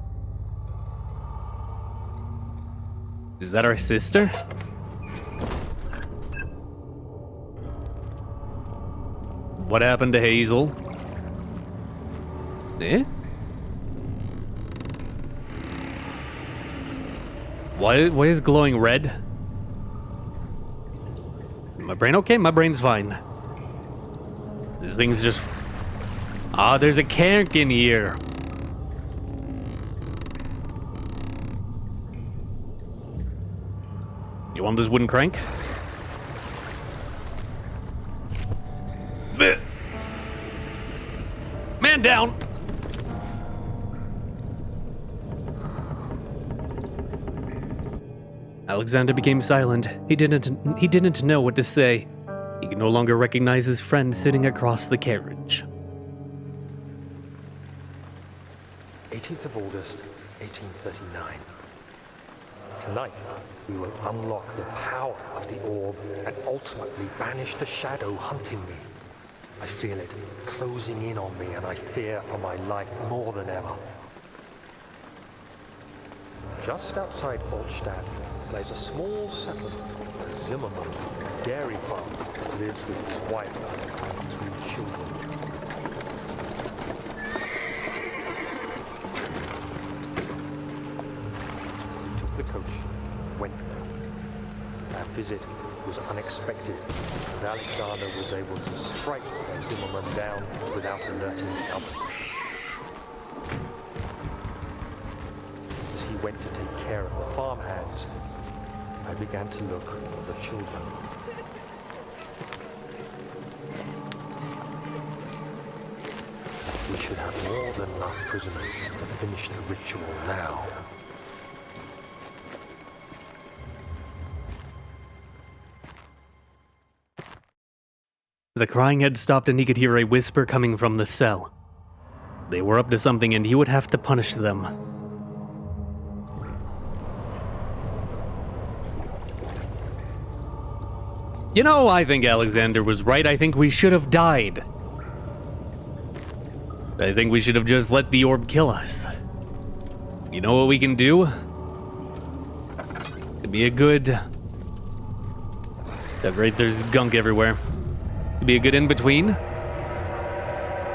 Is that our sister? What happened to Hazel? Eh? Why is it glowing red? My brain okay? My brain's fine. This thing's just... Ah, there's a crank in here. You want this wooden crank? Blech. Man down! Alexander became silent. He didn't know what to say. He could no longer recognize his friend sitting across the carriage. 18th of August, 1839. Tonight, we will unlock the power of the orb and ultimately banish the shadow hunting me. I feel it closing in on me and I fear for my life more than ever. Just outside Altstadt lies a small settlement where Zimmerman, a dairy farmer, lives with his wife and 3 children. We took the coach, went there. Our visit was unexpected, and Alexander was able to strike Zimmerman down without alerting the others. As he went to take care of the farmhands, I began to look for the children. We should have more than enough prisoners to finish the ritual now. The crying had stopped and he could hear a whisper coming from the cell. They were up to something and he would have to punish them. You know, I think Alexander was right. I think we should have died. I think we should have just let the orb kill us. You know what we can do? be a good... Oh, great, there's gunk everywhere. To be a good in-between.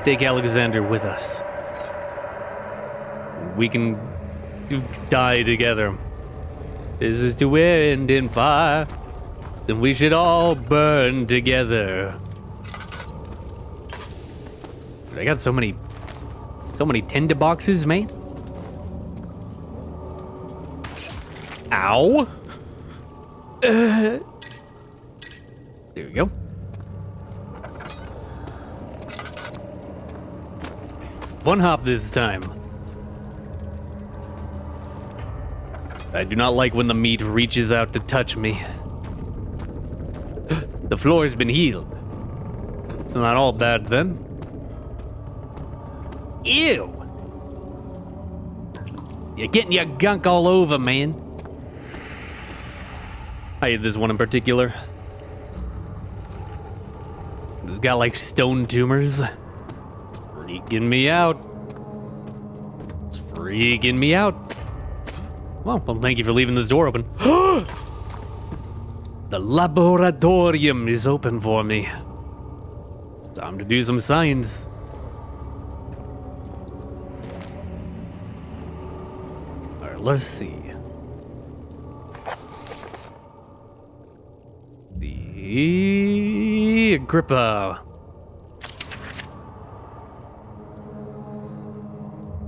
Take Alexander with us. We can die together. This is to end in fire. Then we should all burn together. I got so many tinder boxes, mate. Ow. There we go. One hop this time. I do not like when the meat reaches out to touch me. The floor's been healed. It's not all bad then. Ew! You're getting your gunk all over, man. I hate this one in particular. It's got like stone tumors. Freaking me out. It's freaking me out. Well, thank you for leaving this door open. The laboratorium is open for me. It's time to do some science. Alright, let's see. The Agrippa.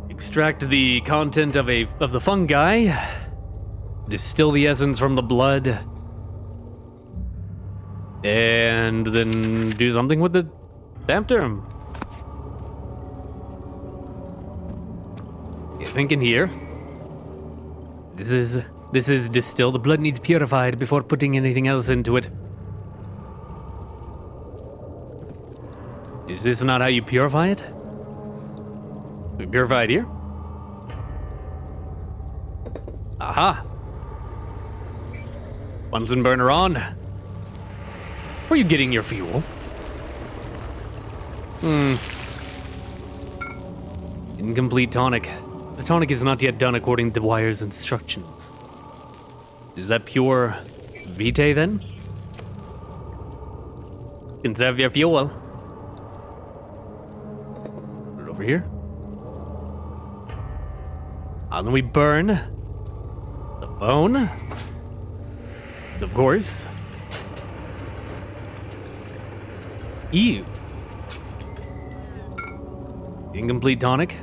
Extract the content of the fungi. Distill the essence from the blood. And then do something with the after. Yeah, thinking here. This is distill. The blood needs purified before putting anything else into it. Is this not how you purify it? We purify it here? Aha! Bunsen burner on. Where are you getting your fuel? Incomplete tonic. The tonic is not yet done according to the wire's instructions. Is that pure vitae then? Conserve your fuel. Put it over here. And then we burn the bone. Of course. Ew. Incomplete tonic.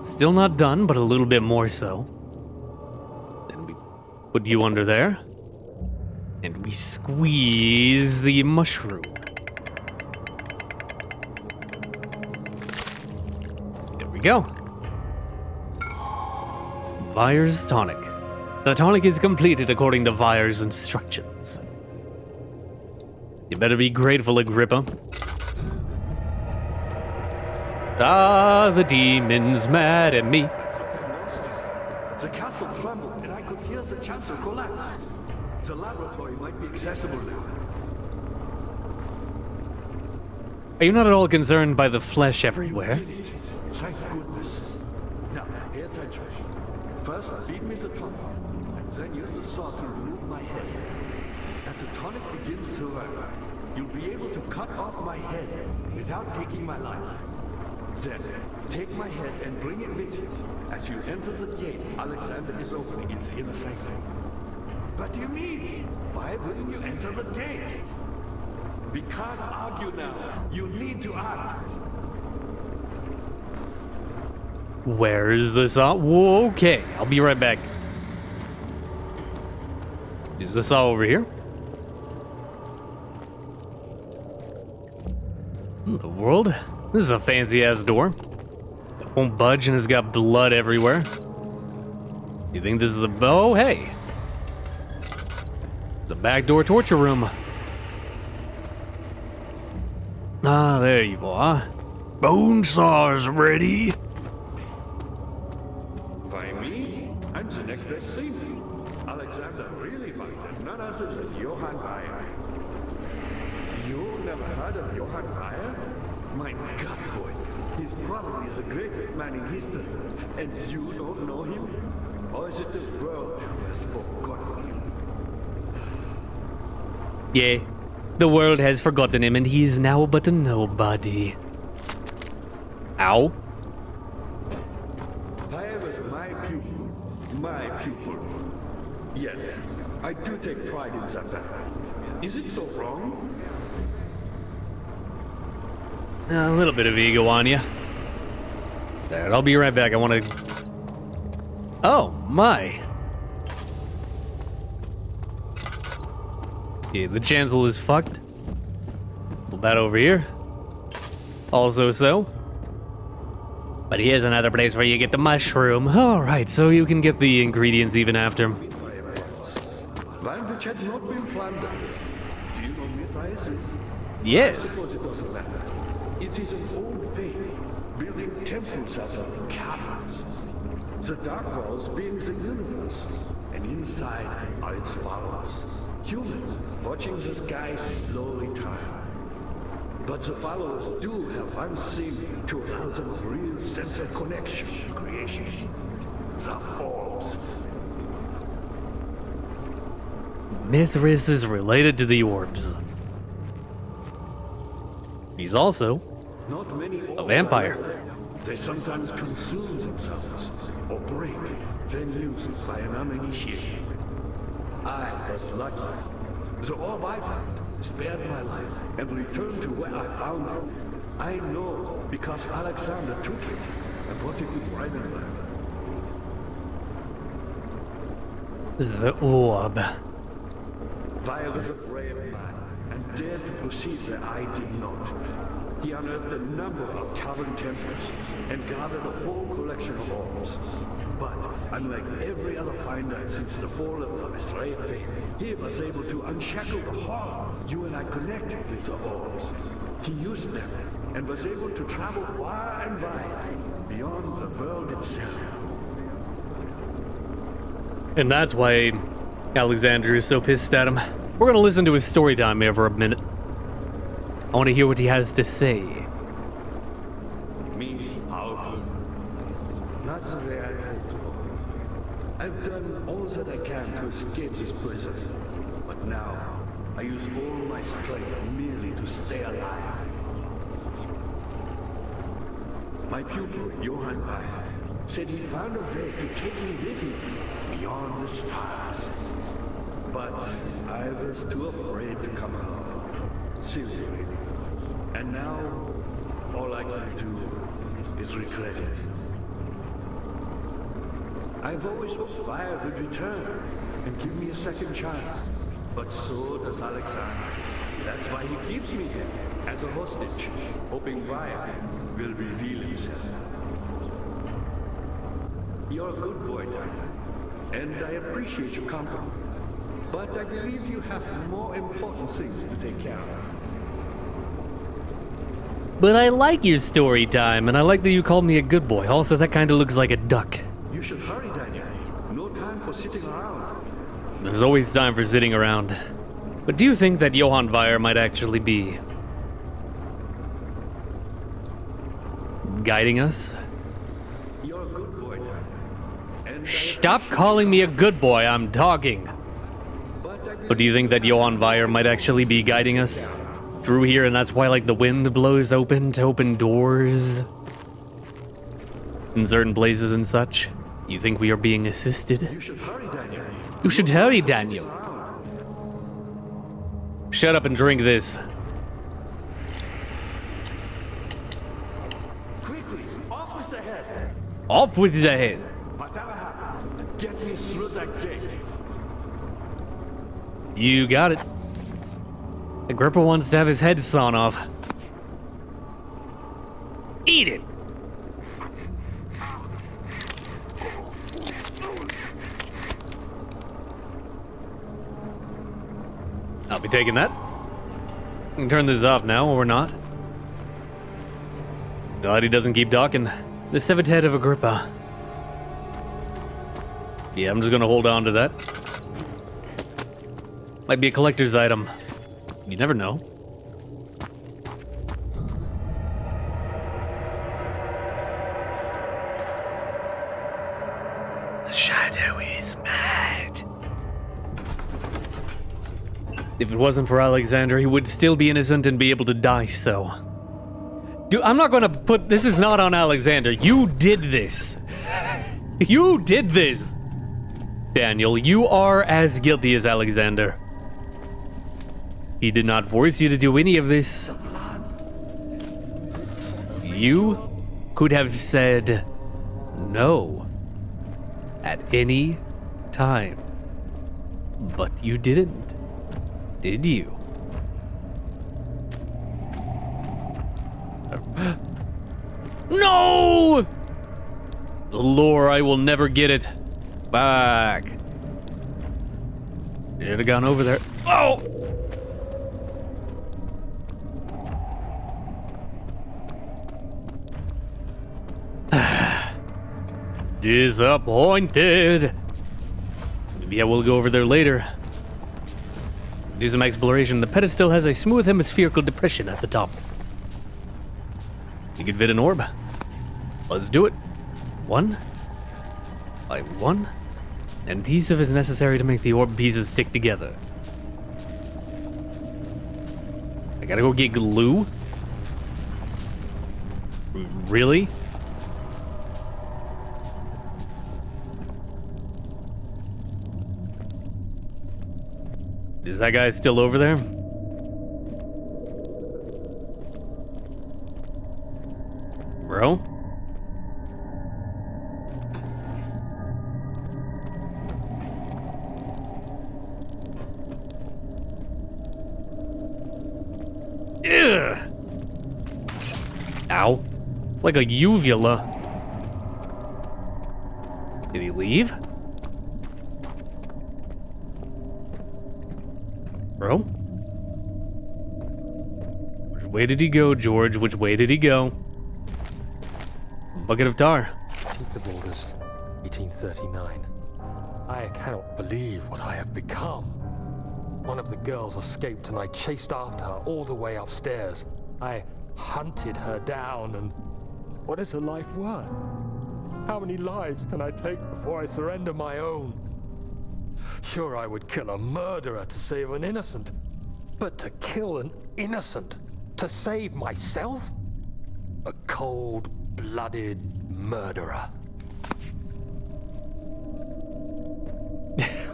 Still not done, but a little bit more so. Then we put you under there. And we squeeze the mushroom. There we go. Vire's tonic. The tonic is completed according to Vire's instructions. You better be grateful, Agrippa. Ah, the demon's mad at me. The castle trembled and I could hear the chancel collapse. The laboratory might be accessible now. Are you not at all concerned by the flesh everywhere? Thank goodness. Now, pay attention. First, beat me the tonic, and then use the saw to remove my head. As the tonic begins to work, you'll be able to cut off my head without taking my life. Then, take my head and bring it with you. As you enter the gate, Alexander is opening into the inner sanctum. What do you mean? Why wouldn't you enter the gate? We can't argue now. You need to act. Where is the saw? Whoa, okay, I'll be right back. Is the saw over here? In the world? This is a fancy ass door. It won't budge and it's got blood everywhere. You think this is a... Oh, hey. It's a backdoor torture room. Ah, there you are. Bone saw's ready. By me? I'm the next best thing. Alexander really fighting none other than Johann Bayer. You never heard of Johann Bayer? My God, boy. He's probably the greatest man in history. And you don't know him? Or is it the world who has forgotten him? Yeah, the world has forgotten him and he is now but a nobody. Ow. I was my pupil. My pupil. Yes, I do take pride in that. Is it so wrong? A little bit of ego on you. There, I'll be right back. I want to... Oh, my. Yeah, the chancel is fucked. Put that over here. Also so. But here's another place where you get the mushroom. Alright, so you can get the ingredients even after. Land which had not been plundered. Do you know Mithraism? I Yes. suppose it doesn't matter. It is an old faith, building temples out of caverns. The dark walls being the universe, and inside are its followers. Humans watching the sky slowly turn. But the followers do have one thing to allow them a real sense of connection to creation. The orbs. Mithras is related to the orbs. He's also Not many orbs a vampire. are there. They sometimes consume themselves or break, then used by an uninitiated. I was lucky. The orb I found spared my life and returned to where I found it. I know because Alexander took it and brought it to Brandenburg. The orb. Vile was a brave man and dared to proceed where I did not. He unearthed a number of cavern temples and gathered a whole collection of orbs. But unlike every other finder since the fall of the Israel faith, he was able to unshackle the horror you and I connected with the orbs. He used them and was able to travel far and wide beyond the world itself. And that's why Alexander is so pissed at him. We're gonna listen to his story time here for a minute. I want to hear what he has to say. Me, powerful. Not the way I hoped for. I've done all that I can to escape this prison. But now, I use all my strength merely to stay alive. My pupil, Johann Weyer, said he found a way to take me with him beyond the stars. But I was too afraid to come out. Seriously. And now, all I can do is regret it. I've always hoped Fire would return and give me a second chance. But so does Alexander. That's why he keeps me here, as a hostage, hoping Fire will reveal himself. You're a good boy, Daniel, and I appreciate your company. But I believe you have more important things to take care of. But I like your story time, and I like that you called me a good boy. Also, that kind of looks like a duck. You should hurry, Daniel. No time for sitting around. There's always time for sitting around. But do you think that Johann Weyer might actually be guiding us? You're a good boy, Daniel. And Stop calling me a good boy, I'm talking. But do you think that Johann Weyer might actually be guiding us through here, and that's why, like, the wind blows open to open doors in certain places and such? Do you think we are being assisted? you should hurry, Daniel. You should hurry, Daniel. Shut up and drink this. Quickly, off with the head. Off with the head. Whatever happens, get me through that gate. You got it. Agrippa wants to have his head sawn off. Eat it! I'll be taking that. We can turn this off now, or not. Glad he doesn't keep talking. The severed head of Agrippa. Yeah, I'm just gonna hold on to that. Might be a collector's item. You never know. The shadow is mad. If it wasn't for Alexander, he would still be innocent and be able to die, so... Dude, I'm not gonna put... This is not on Alexander. You did this. You did this. Daniel, you are as guilty as Alexander. He did not force you to do any of this. You could have said no at any time. But you didn't, did you? No! The lore, I will never get it back. I should have gone over there. Oh! Disappointed. Maybe I will go over there later. Do some exploration. The pedestal has a smooth hemispherical depression at the top. You could fit an orb. Let's do it. One by one. An adhesive is necessary to make the orb pieces stick together. I gotta go get glue? Really? Is that guy still over there? Bro? Ugh. Ow. It's like a uvula. Did he leave? Bro? Which way did he go, George? Which way did he go? Bucket of tar. 18th of August, 1839. I cannot believe what I have become. One of the girls escaped and I chased after her all the way upstairs. I hunted her down, and what is her life worth? How many lives can I take before I surrender my own? Sure, I would kill a murderer to save an innocent, but to kill an innocent to save myself? A cold-blooded murderer.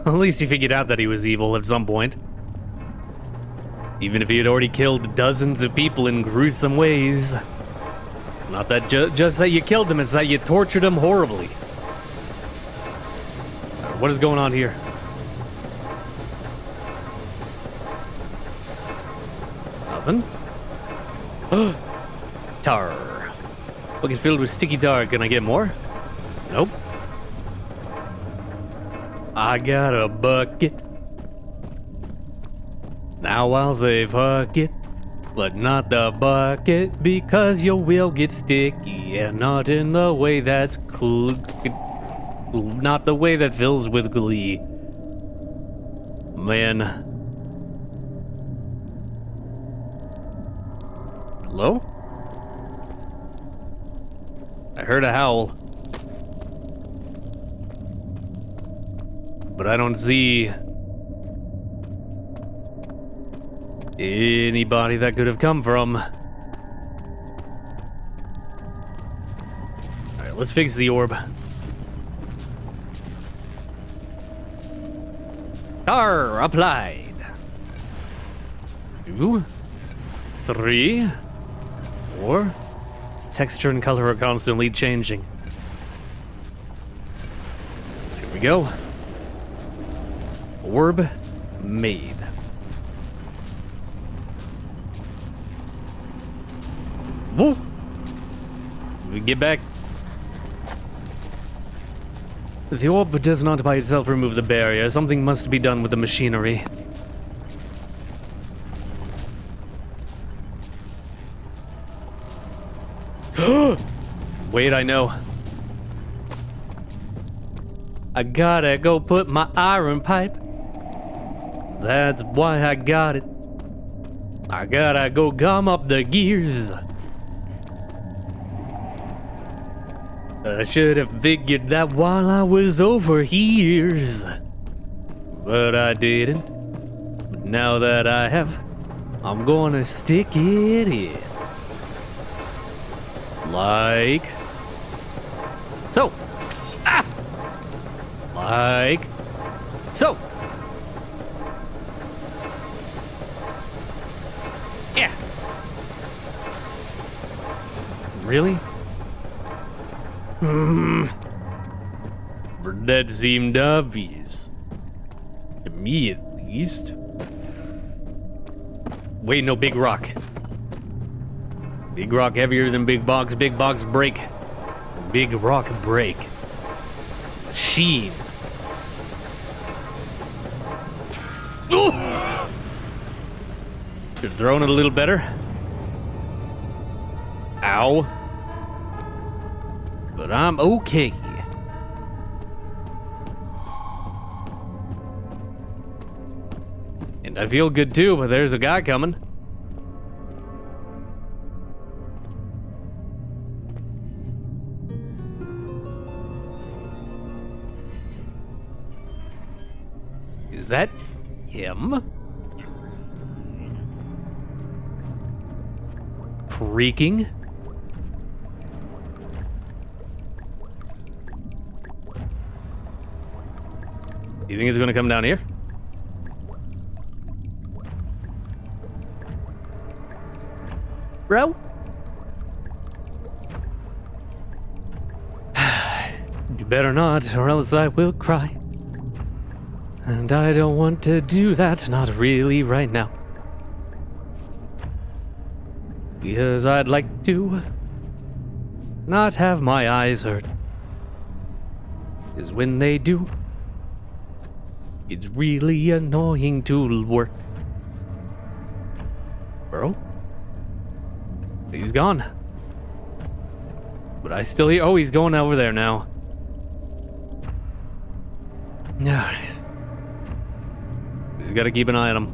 At least he figured out that he was evil at some point. Even if he had already killed dozens of people in gruesome ways. It's not that just that you killed them, it's that you tortured them horribly. What is going on here? Nothing? Tar. Bucket filled with sticky tar. Can I get more? Nope. I got a bucket. Now I'll say fuck it, but not the bucket, because you will get sticky, and not in the way that's cool, not the way that fills with glee. Man. Hello? I heard a howl. But I don't see anybody that could have come from. Alright, let's fix the orb. Tar applied. 2, 3, 4. Its texture and color are constantly changing. Here we go. Orb made. Woo! We get back. The orb does not by itself remove the barrier. Something must be done with the machinery. Wait, I know. I gotta go put my iron pipe. That's why I got it. I gotta go gum up the gears. I should have figured that while I was over here. But I didn't. But now that I have, I'm gonna stick it in. Like so. Ah! Like so. Yeah. Really? That seemed obvious. To me, at least. Wait, no, big rock. Big rock heavier than big box break. Big rock break. Machine. Ooh! Could've thrown it a little better. Ow. But I'm okay. And I feel good too, but there's a guy coming. Is that him? Creaking? You think it's gonna come down here? Bro? You better not, or else I will cry. And I don't want to do that, not really right now. Because I'd like to not have my eyes hurt. Because when they do, it's really annoying to work. Bro? He's gone. But I still hear. Oh, he's going over there now. Alright. Just gotta keep an eye on him.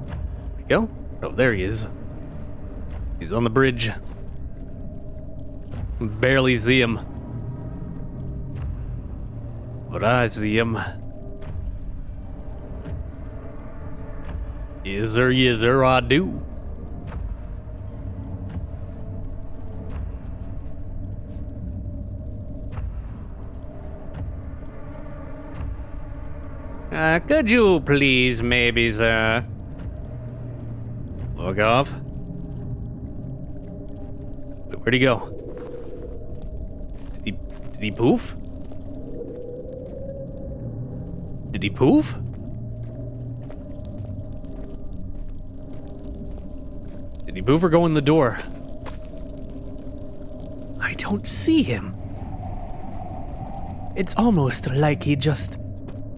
There we go. Oh, there he is. He's on the bridge. Barely see him. But I see him. Yes, sir, I do. Could you please, maybe, sir? Fuck off. Wait, where'd he go? Did he poof? Did he poof? Did he poof or go in the door? I don't see him. It's almost like he just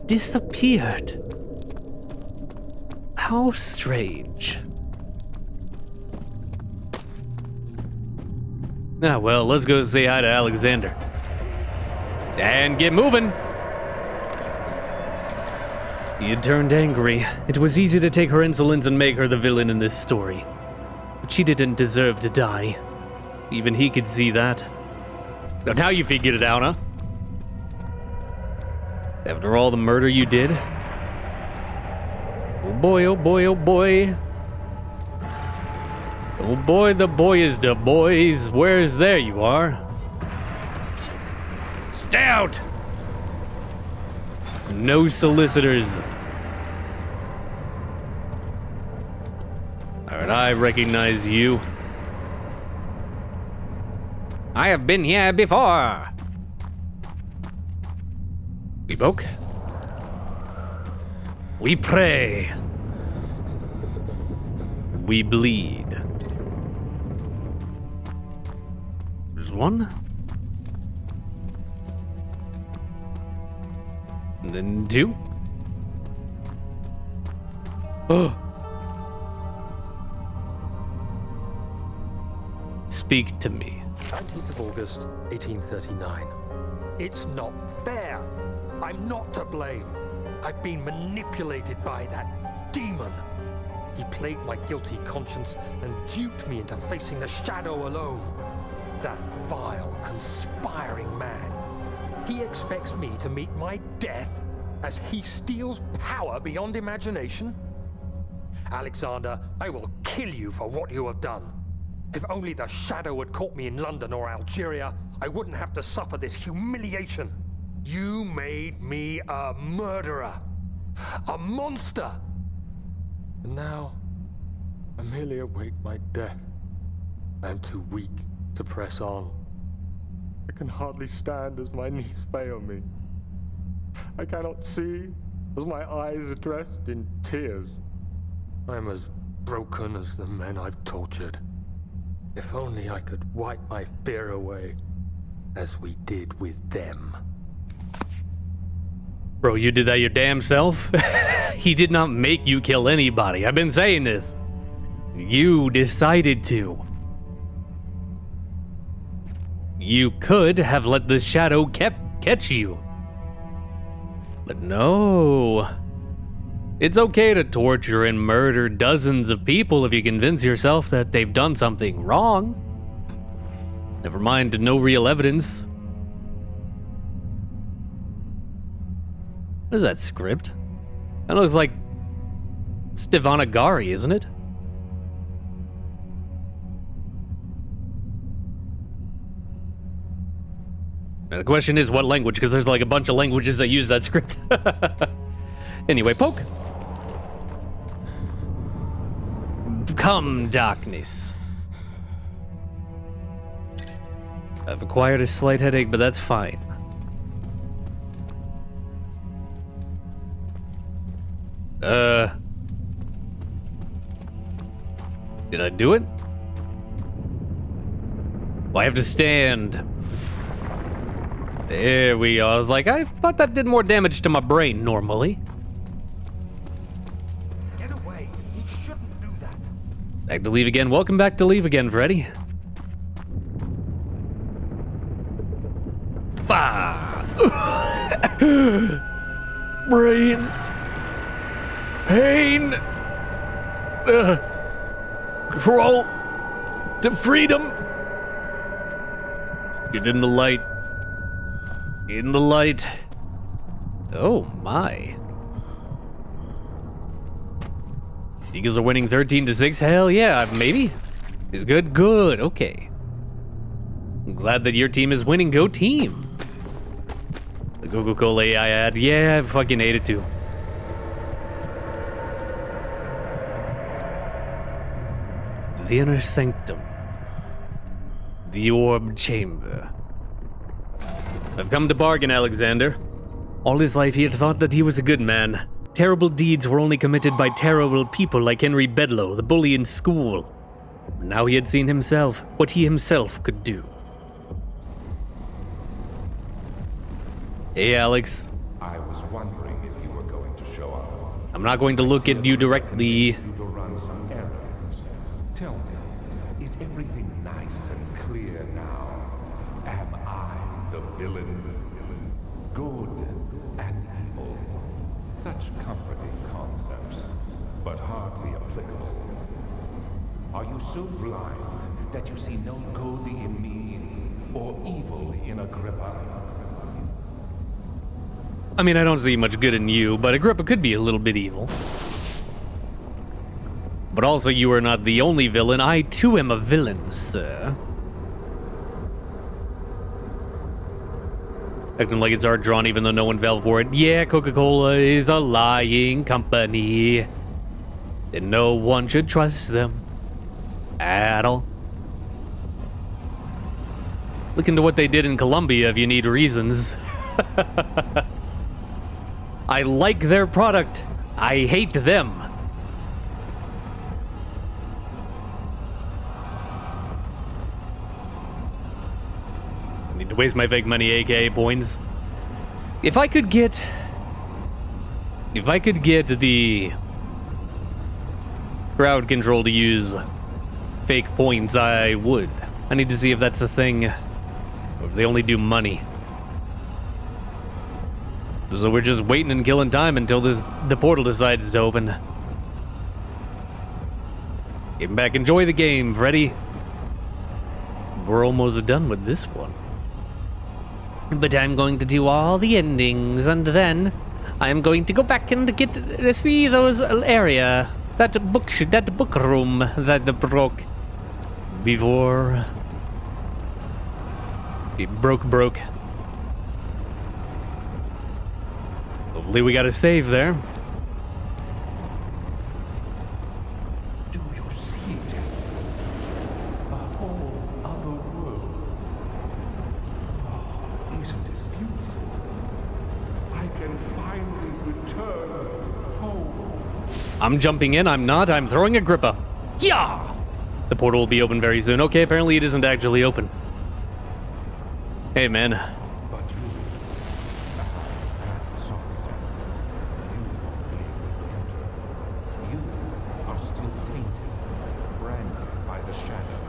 disappeared. How strange. Ah, well, let's go say hi to Alexander. And get moving. He had turned angry. It was easy to take her insolence and make her the villain in this story. But she didn't deserve to die. Even he could see that. And how you figured it out, huh? After all the murder you did? Oh boy, oh boy, oh boy. Oh boy, the boy is the boys. Where's there you are? Stay out! No solicitors. Alright, I recognize you. I have been here before. We poke. We pray. We bleed. There's one. And then two. Oh. Speak to me. 19th of August, 1839. It's not fair. I'm not to blame. I've been manipulated by that demon. He played my guilty conscience and duped me into facing the shadow alone. That vile, conspiring man. He expects me to meet my death as he steals power beyond imagination? Alexander, I will kill you for what you have done. If only the shadow had caught me in London or Algeria, I wouldn't have to suffer this humiliation. You made me a murderer. A monster. And now, I merely await my death. I am too weak to press on. I can hardly stand as my knees fail me. I cannot see as my eyes are dressed in tears. I am as broken as the men I've tortured. If only I could wipe my fear away, as we did with them. Bro, you did that your damn self? He did not make you kill anybody. I've been saying this. You decided to. You could have let the shadow catch you. But no. It's okay to torture and murder dozens of people if you convince yourself that they've done something wrong. Never mind, no real evidence. What is that script? That looks like Stevanagari, isn't it? Now the question is what language, because there's like a bunch of languages that use that script. Anyway, poke. Come, darkness. I've acquired a slight headache, but that's fine. Did I do it? Well, I have to stand. There we go. I was like, I thought that did more damage to my brain normally. Get away. You shouldn't do that. Back to leave again. Welcome back to leave again, Freddy. Bah! Brain. Pain. Crawl to freedom. Get in the light. In the light. Oh my. Eagles are winning 13-6. Hell yeah, maybe. Is good. Good. Okay. I'm glad that your team is winning. Go team. The Coca-Cola AI ad. Yeah, I fucking ate it too. The inner sanctum. The orb chamber. I've come to bargain, Alexander. All his life he had thought that he was a good man. Terrible deeds were only committed by terrible people like Henry Bedloe, the bully in school. Now he had seen himself, what he himself could do. Hey, Alex. I was wondering if you were going to show up. I'm not going to look at you directly. You to run some errands. Tell me, is everything nice and clear now? Am I the villain? Good and evil. Such comforting concepts, but hardly applicable. Are you so blind that you see no good in me or evil in Agrippa? I mean, I don't see much good in you, but Agrippa could be a little bit evil. But also, you are not the only villain. I, too, am a villain, sir. Acting like it's art drawn even though no one fell for it. Yeah, Coca-Cola is a lying company. And no one should trust them. At all. Look into what they did in Colombia if you need reasons. I like their product. I hate them. I need to waste my fake money, aka points. If I could get the crowd control to use fake points, I would. I need to see if that's a thing, or if they only do money. So we're just waiting and killing time until the portal decides to open. Get back, enjoy the game, Freddy. We're almost done with this one. But I'm going to do all the endings, and then I'm going to go back and see those area that book room that broke before it broke. Hopefully we got a save there. Do you see it? A whole other world. Oh, isn't it beautiful? I can finally return home. I'm jumping in, I'm not, I'm throwing a gripper. Yeah! The portal will be open very soon. Okay, apparently it isn't actually open. Hey, man. But you, solitary, you won't be able to enter. You are still tainted, branded by the shadow.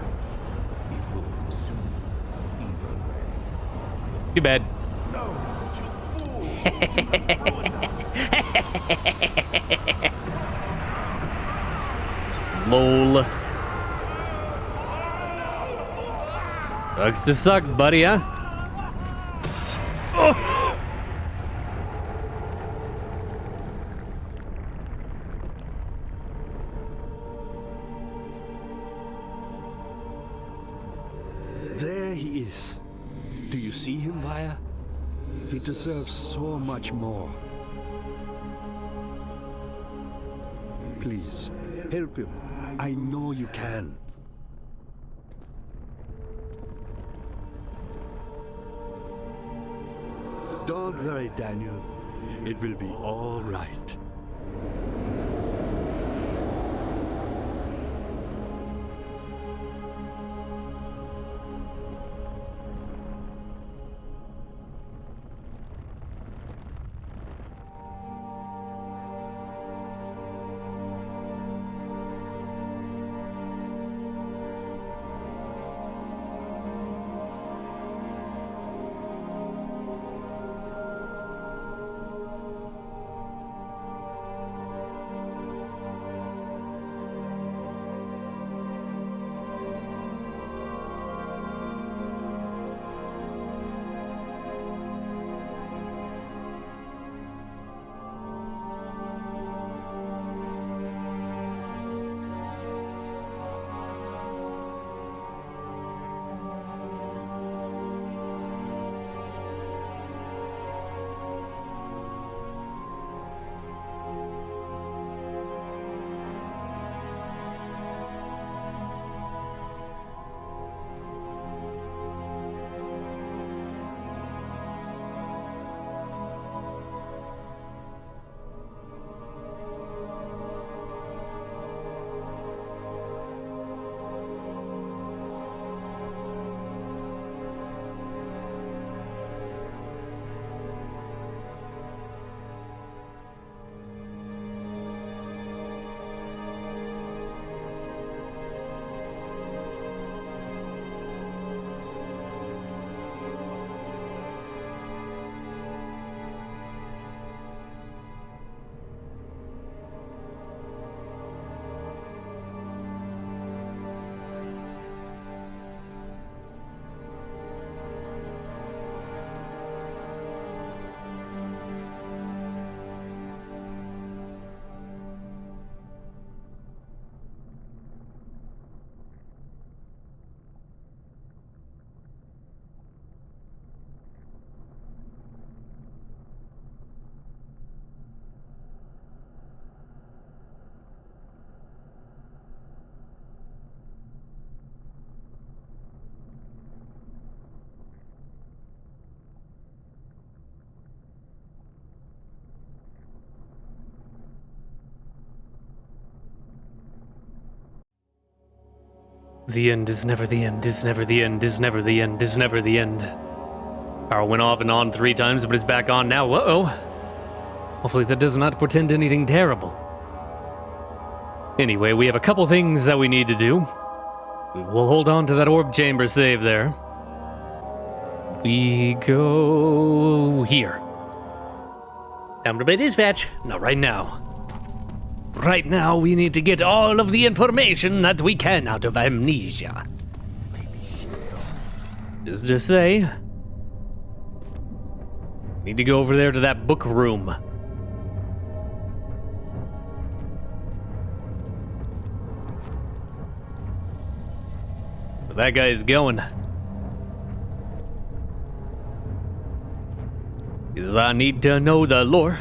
It will consume you either way. Too bad. No, you fool! You have ruined us. Lol. Sucks to suck, buddy, huh? Oh. There he is. Do you see him, Vaya? He deserves so much more. Please, help him. I know you can. Don't worry, Daniel. It will be all right. The end is never the end, is never the end, is never the end, is never the end. Power went off and on 3 times, but it's back on now. Uh-oh. Hopefully that does not portend anything terrible. Anyway, we have a couple things that we need to do. We'll hold on to that orb chamber save there. We go here. Time to play dispatch. Not right now. Right now, we need to get all of the information that we can out of Amnesia. Just to say, need to go over there to that book room. But that guy is going. Because I need to know the lore.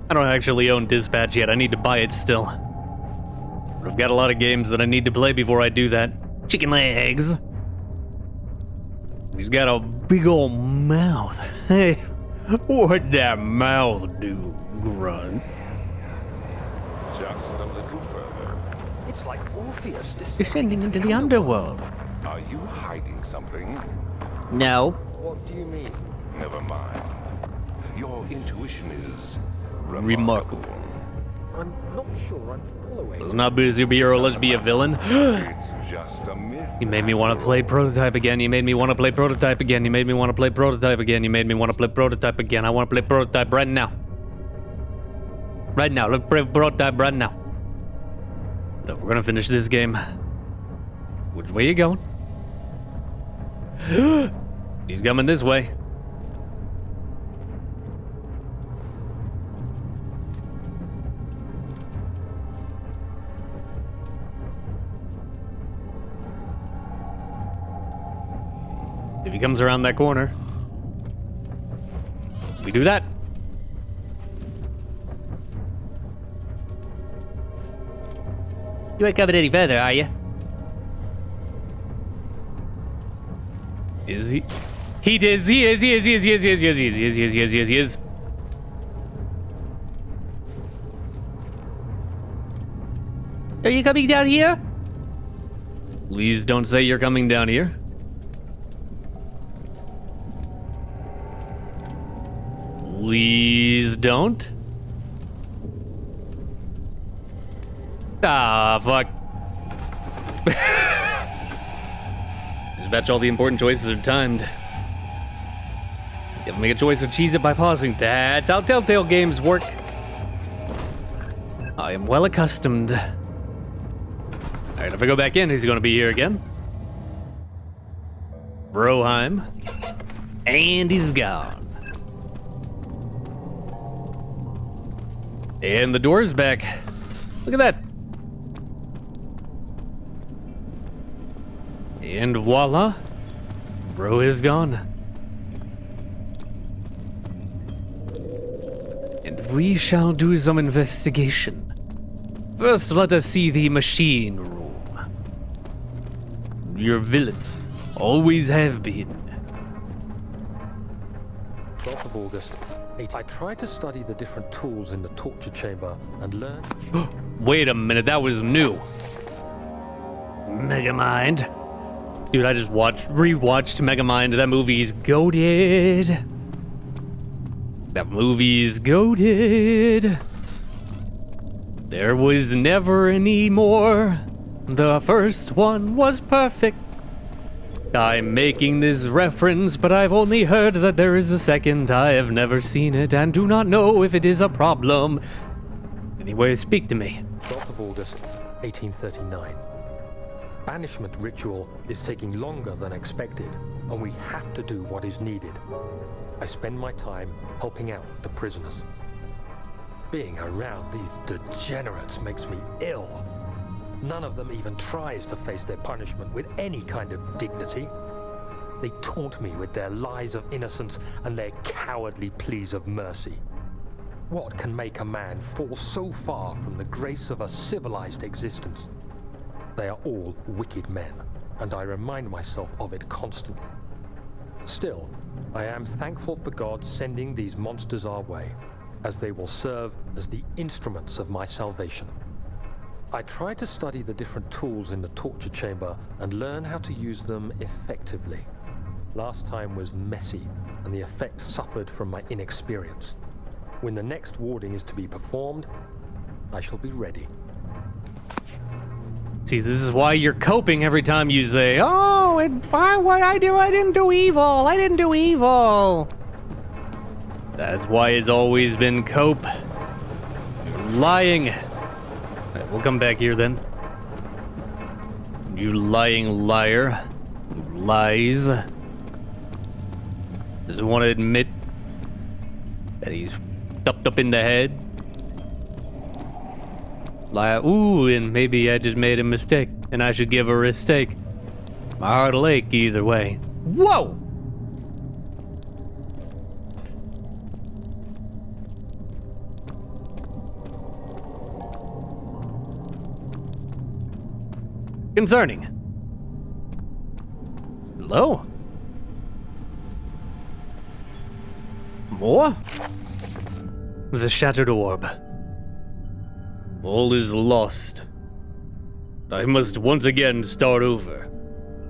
I don't actually own Dispatch yet. I need to buy it still. But I've got a lot of games that I need to play before I do that. Chicken legs. He's got a big old mouth. Hey, what'd that mouth do, Grunt? Just a little further. It's like Orpheus Descending into the underworld. Are you hiding something? No. What do you mean? Never mind. Your intuition is Remarkable. I'm not sure I'm following. Let's not be a superhero, let's be a villain. It's just a myth. You made me want to play Prototype again. You made me want to play Prototype again. You made me want to play Prototype again. You made me want to play Prototype again. I want to play Prototype right now. Right now. Let's play Prototype right now. If we're gonna finish this game, which way you going? He's coming this way. If he comes around that corner, we do that. You ain't coming any further, are you? Is he? He is. He is. He is. He is. He is. He is. He is. He is. He is. He is. He is. He is. He is. Are you coming down here? Please don't say you're coming down here. Please don't. Ah, fuck. Dispatch, all the important choices are timed. You have to make a choice or cheese it by pausing. That's how Telltale games work. I am well accustomed. Alright, if I go back in, he's gonna be here again. Broheim. And he's gone. And the door's back. Look at that. And voila. Bro is gone. And we shall do some investigation. First, let us see the machine room. Your villain. Always have been. 12th of August. I tried to study the different tools in the torture chamber and learn. Wait a minute, that was new. Megamind. Dude, I just rewatched Megamind. That movie's goated. That movie's goated. There was never any more. The first one was perfect. I'm making this reference, but I've only heard that there is a second. I have never seen it and do not know if it is a problem. Anyway, speak to me. 12th of August, 1839. Banishment ritual is taking longer than expected, and we have to do what is needed. I spend my time helping out the prisoners. Being around these degenerates makes me ill. None of them even tries to face their punishment with any kind of dignity. They taunt me with their lies of innocence and their cowardly pleas of mercy. What can make a man fall so far from the grace of a civilized existence? They are all wicked men, and I remind myself of it constantly. Still, I am thankful for God sending these monsters our way, as they will serve as the instruments of my salvation. I try to study the different tools in the torture chamber and learn how to use them effectively. Last time was messy, and the effect suffered from my inexperience. When the next warding is to be performed, I shall be ready. See, this is why you're coping every time you say, "Oh, what I didn't do evil. I didn't do evil." That's why it's always been cope. You're lying. Alright, we'll come back here then. You lying liar. Who lies. Doesn't want to admit that he's stuffed up in the head. Ooh, and maybe I just made a mistake, and I should give her a steak. My heart'll ache either way. Whoa! Concerning. Hello? More? The shattered orb. All is lost. I must once again start over.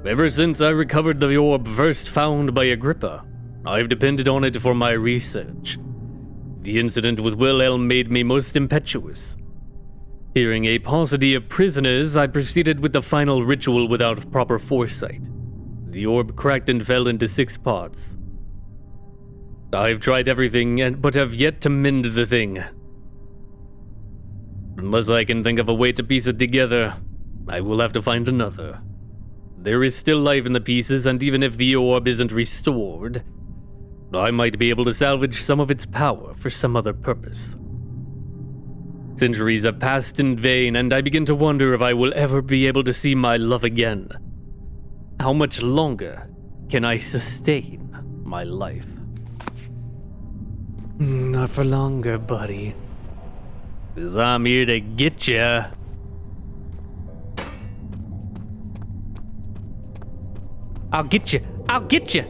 Ever since I recovered the orb first found by Agrippa, I've depended on it for my research. The incident with Wilhelm made me most impetuous. Hearing a paucity of prisoners, I proceeded with the final ritual without proper foresight. The orb cracked and fell into 6 parts. I've tried everything, but have yet to mend the thing. Unless I can think of a way to piece it together, I will have to find another. There is still life in the pieces, and even if the orb isn't restored, I might be able to salvage some of its power for some other purpose. Centuries have passed in vain, and I begin to wonder if I will ever be able to see my love again. How much longer can I sustain my life? Not for longer, buddy. 'Cause I'm here to get ya. I'll get you. I'll get you.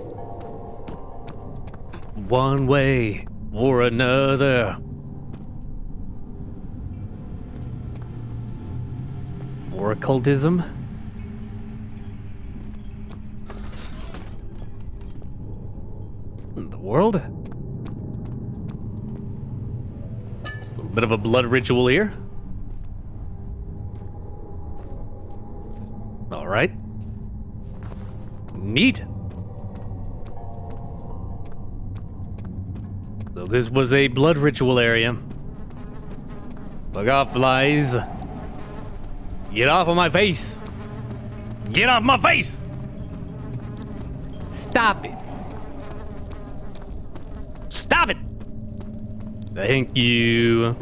One way or another. More occultism? In the world? A little bit of a blood ritual here. All right. Neat. So this was a blood ritual area. Look off, flies. Get off of my face. Get off my face. Stop it. Stop it. Thank you.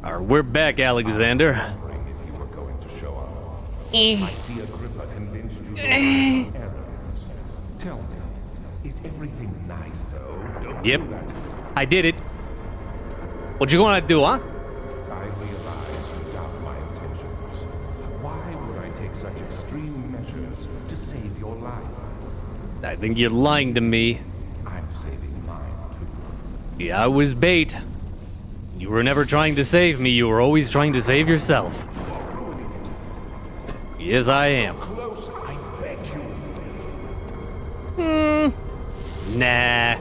Alright, we're back, Alexander. If you were going to show up. I see Agrippa convinced you of errands. Tell me, is everything nice, though? Don't Yep. do that. I did it. What you gonna do, huh? I realize you doubt my intentions. Why would I take such extreme measures to save your life? I think you're lying to me. I'm saving mine, too. Yeah, I was bait. You were never trying to save me, you were always trying to save yourself. You are ruining it. Yes, I am. Close, I beg you. Nah.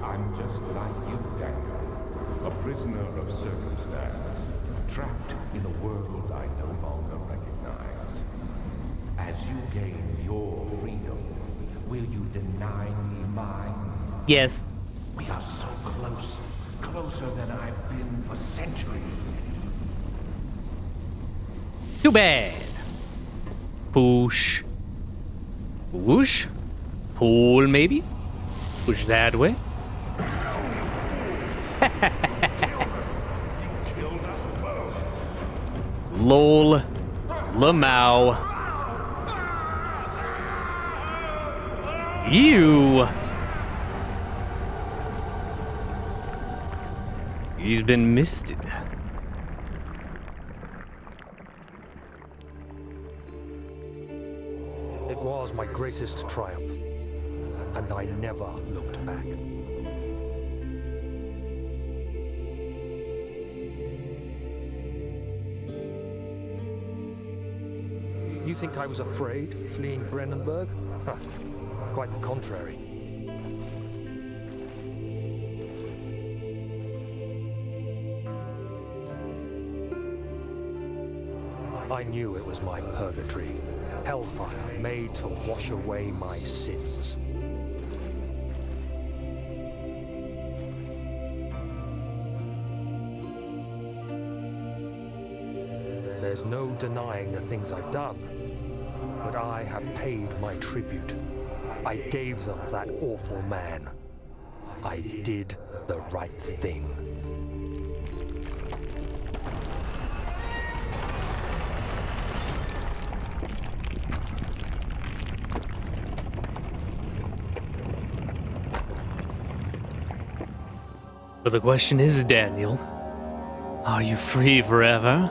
I'm just like you, Daniel. A prisoner of circumstance. Trapped in a world I no longer recognize. As you gain your freedom, will you deny me mine? Yes. We are so close. Closer than I've been for centuries. Too bad. Push. Push? Pull, maybe? Push that way? Killed us both. Lol. Lamau. You. He's been misted. It was my greatest triumph, and I never looked back. You think I was afraid fleeing Brennenburg? Huh. Quite the contrary. I knew it was my purgatory, hellfire made to wash away my sins. There's no denying the things I've done, but I have paid my tribute. I gave them that awful man. I did the right thing. But the question is, Daniel, are you free forever?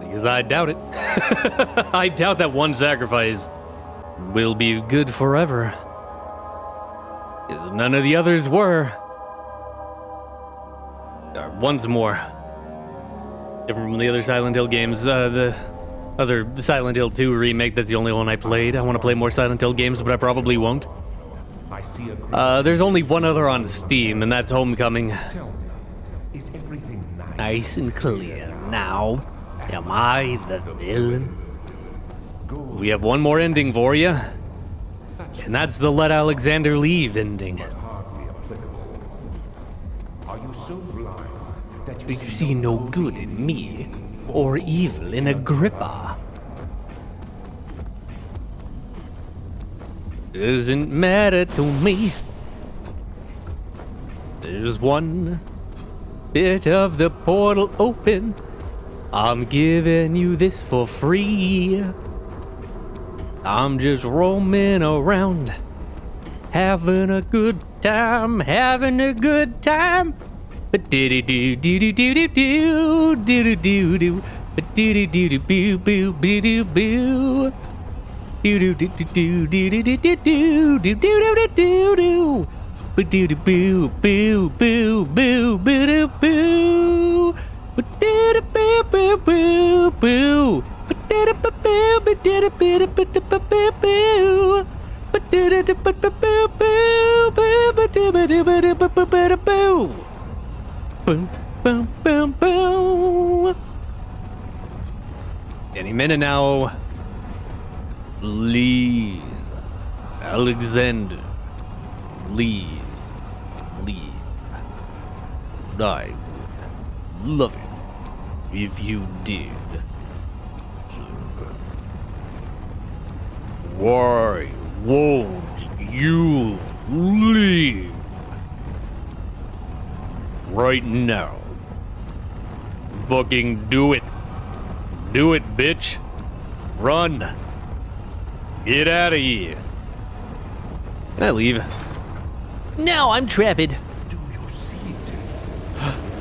Because I doubt it. I doubt that one sacrifice will be good forever. Because none of the others were. One's more. Different from the other Silent Hill games. The other Silent Hill 2 remake, that's the only one I played. I want to play more Silent Hill games, but I probably won't. There's only one other on Steam, and that's Homecoming. Is everything Nice and clear. Now, am I the villain? We have one more ending for you, and that's the Let Alexander Leave ending. hardly applicable? Are you so blind that You see no good in me, or evil in Agrippa. Doesn't matter to me. There's one bit of the portal open. I'm giving you this for free. I'm just roaming around, having a good time, having a good time. But diddy do do do do do do do do do. But diddy do do boo boo boo doo boo. Do do do do do do do do do do do do do do. But do do boo boo boo boo boo do boo. But do do boo boo boo boo. But do do boo boo but do do boo boo boo boo boo. But do do boo boo boo boo boo but do do boo boo boo boo boo. Boom boom boom boom. Any minute now. Please, Alexander, please, leave. I would love it if you did. Why won't you leave? Right now. Fucking do it. Do it, bitch. Run. Get out of here. Can I leave? No, I'm trapped. do you see it?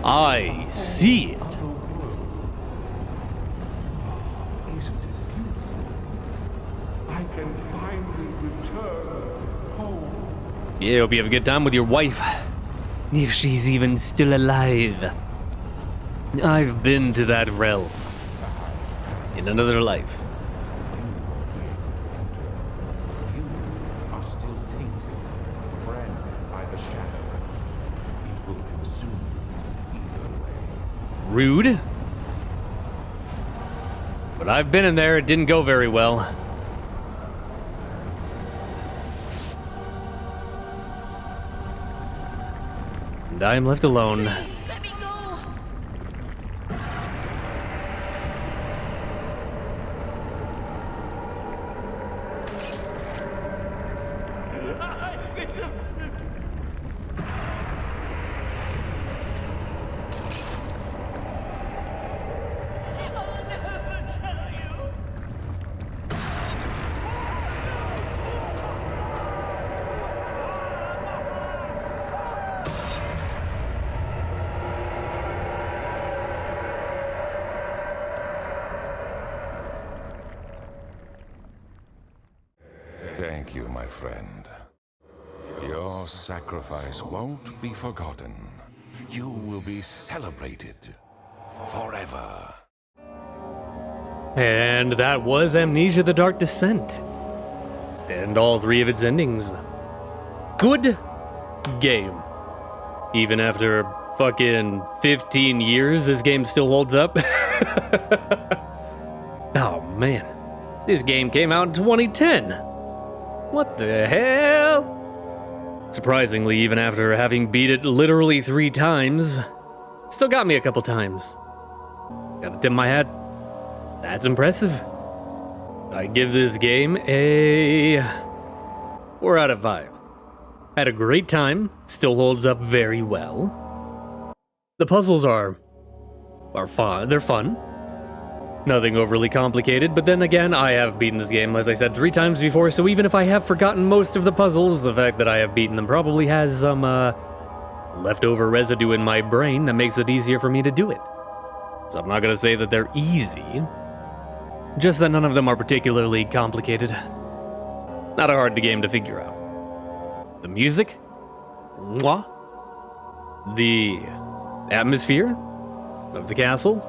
I see it. Isn't it beautiful? I can finally return home. Yeah, hope you have a good time with your wife. If she's even still alive. I've been to that realm. In another life. Are still tainted, branded by the shadow. It will consume you either way. Rude. But I've been in there, it didn't go very well. And I am left alone. Let me go. Thank you, my friend. Your sacrifice won't be forgotten. You will be celebrated forever. And that was Amnesia: The Dark Descent. And all three of its endings. Good game. Even after fucking 15 years, this game still holds up. Oh man. This game came out in 2010. What the hell? Surprisingly, even after having beat it literally 3 times, still got me a couple times. Gotta tip my hat. That's impressive. I give this game a 4 out of 5. Had a great time, still holds up very well. The puzzles are fun. They're fun. Nothing overly complicated, but then again, I have beaten this game, as I said, 3 times before, so even if I have forgotten most of the puzzles, the fact that I have beaten them probably has some leftover residue in my brain that makes it easier for me to do it. So I'm not gonna say that they're easy, just that none of them are particularly complicated. Not a hard game to figure out. The music? Mwah. The atmosphere of the castle?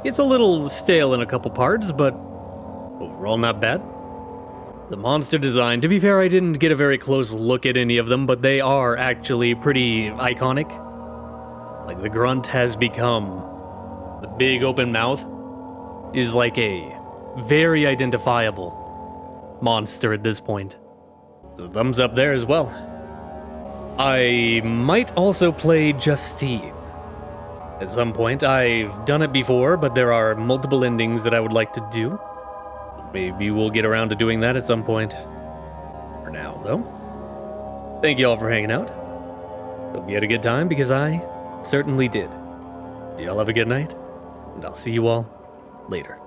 It's a little stale in a couple parts, but overall not bad. The monster design, to be fair, I didn't get a very close look at any of them, but they are actually pretty iconic. Like the grunt has become, the big open mouth is like a very identifiable monster at this point. So thumbs up there as well. I might also play Justine. At some point, I've done it before, but there are multiple endings that I would like to do. Maybe we'll get around to doing that at some point. For now, though, thank you all for hanging out. Hope you had a good time, because I certainly did. Y'all have a good night, and I'll see you all later.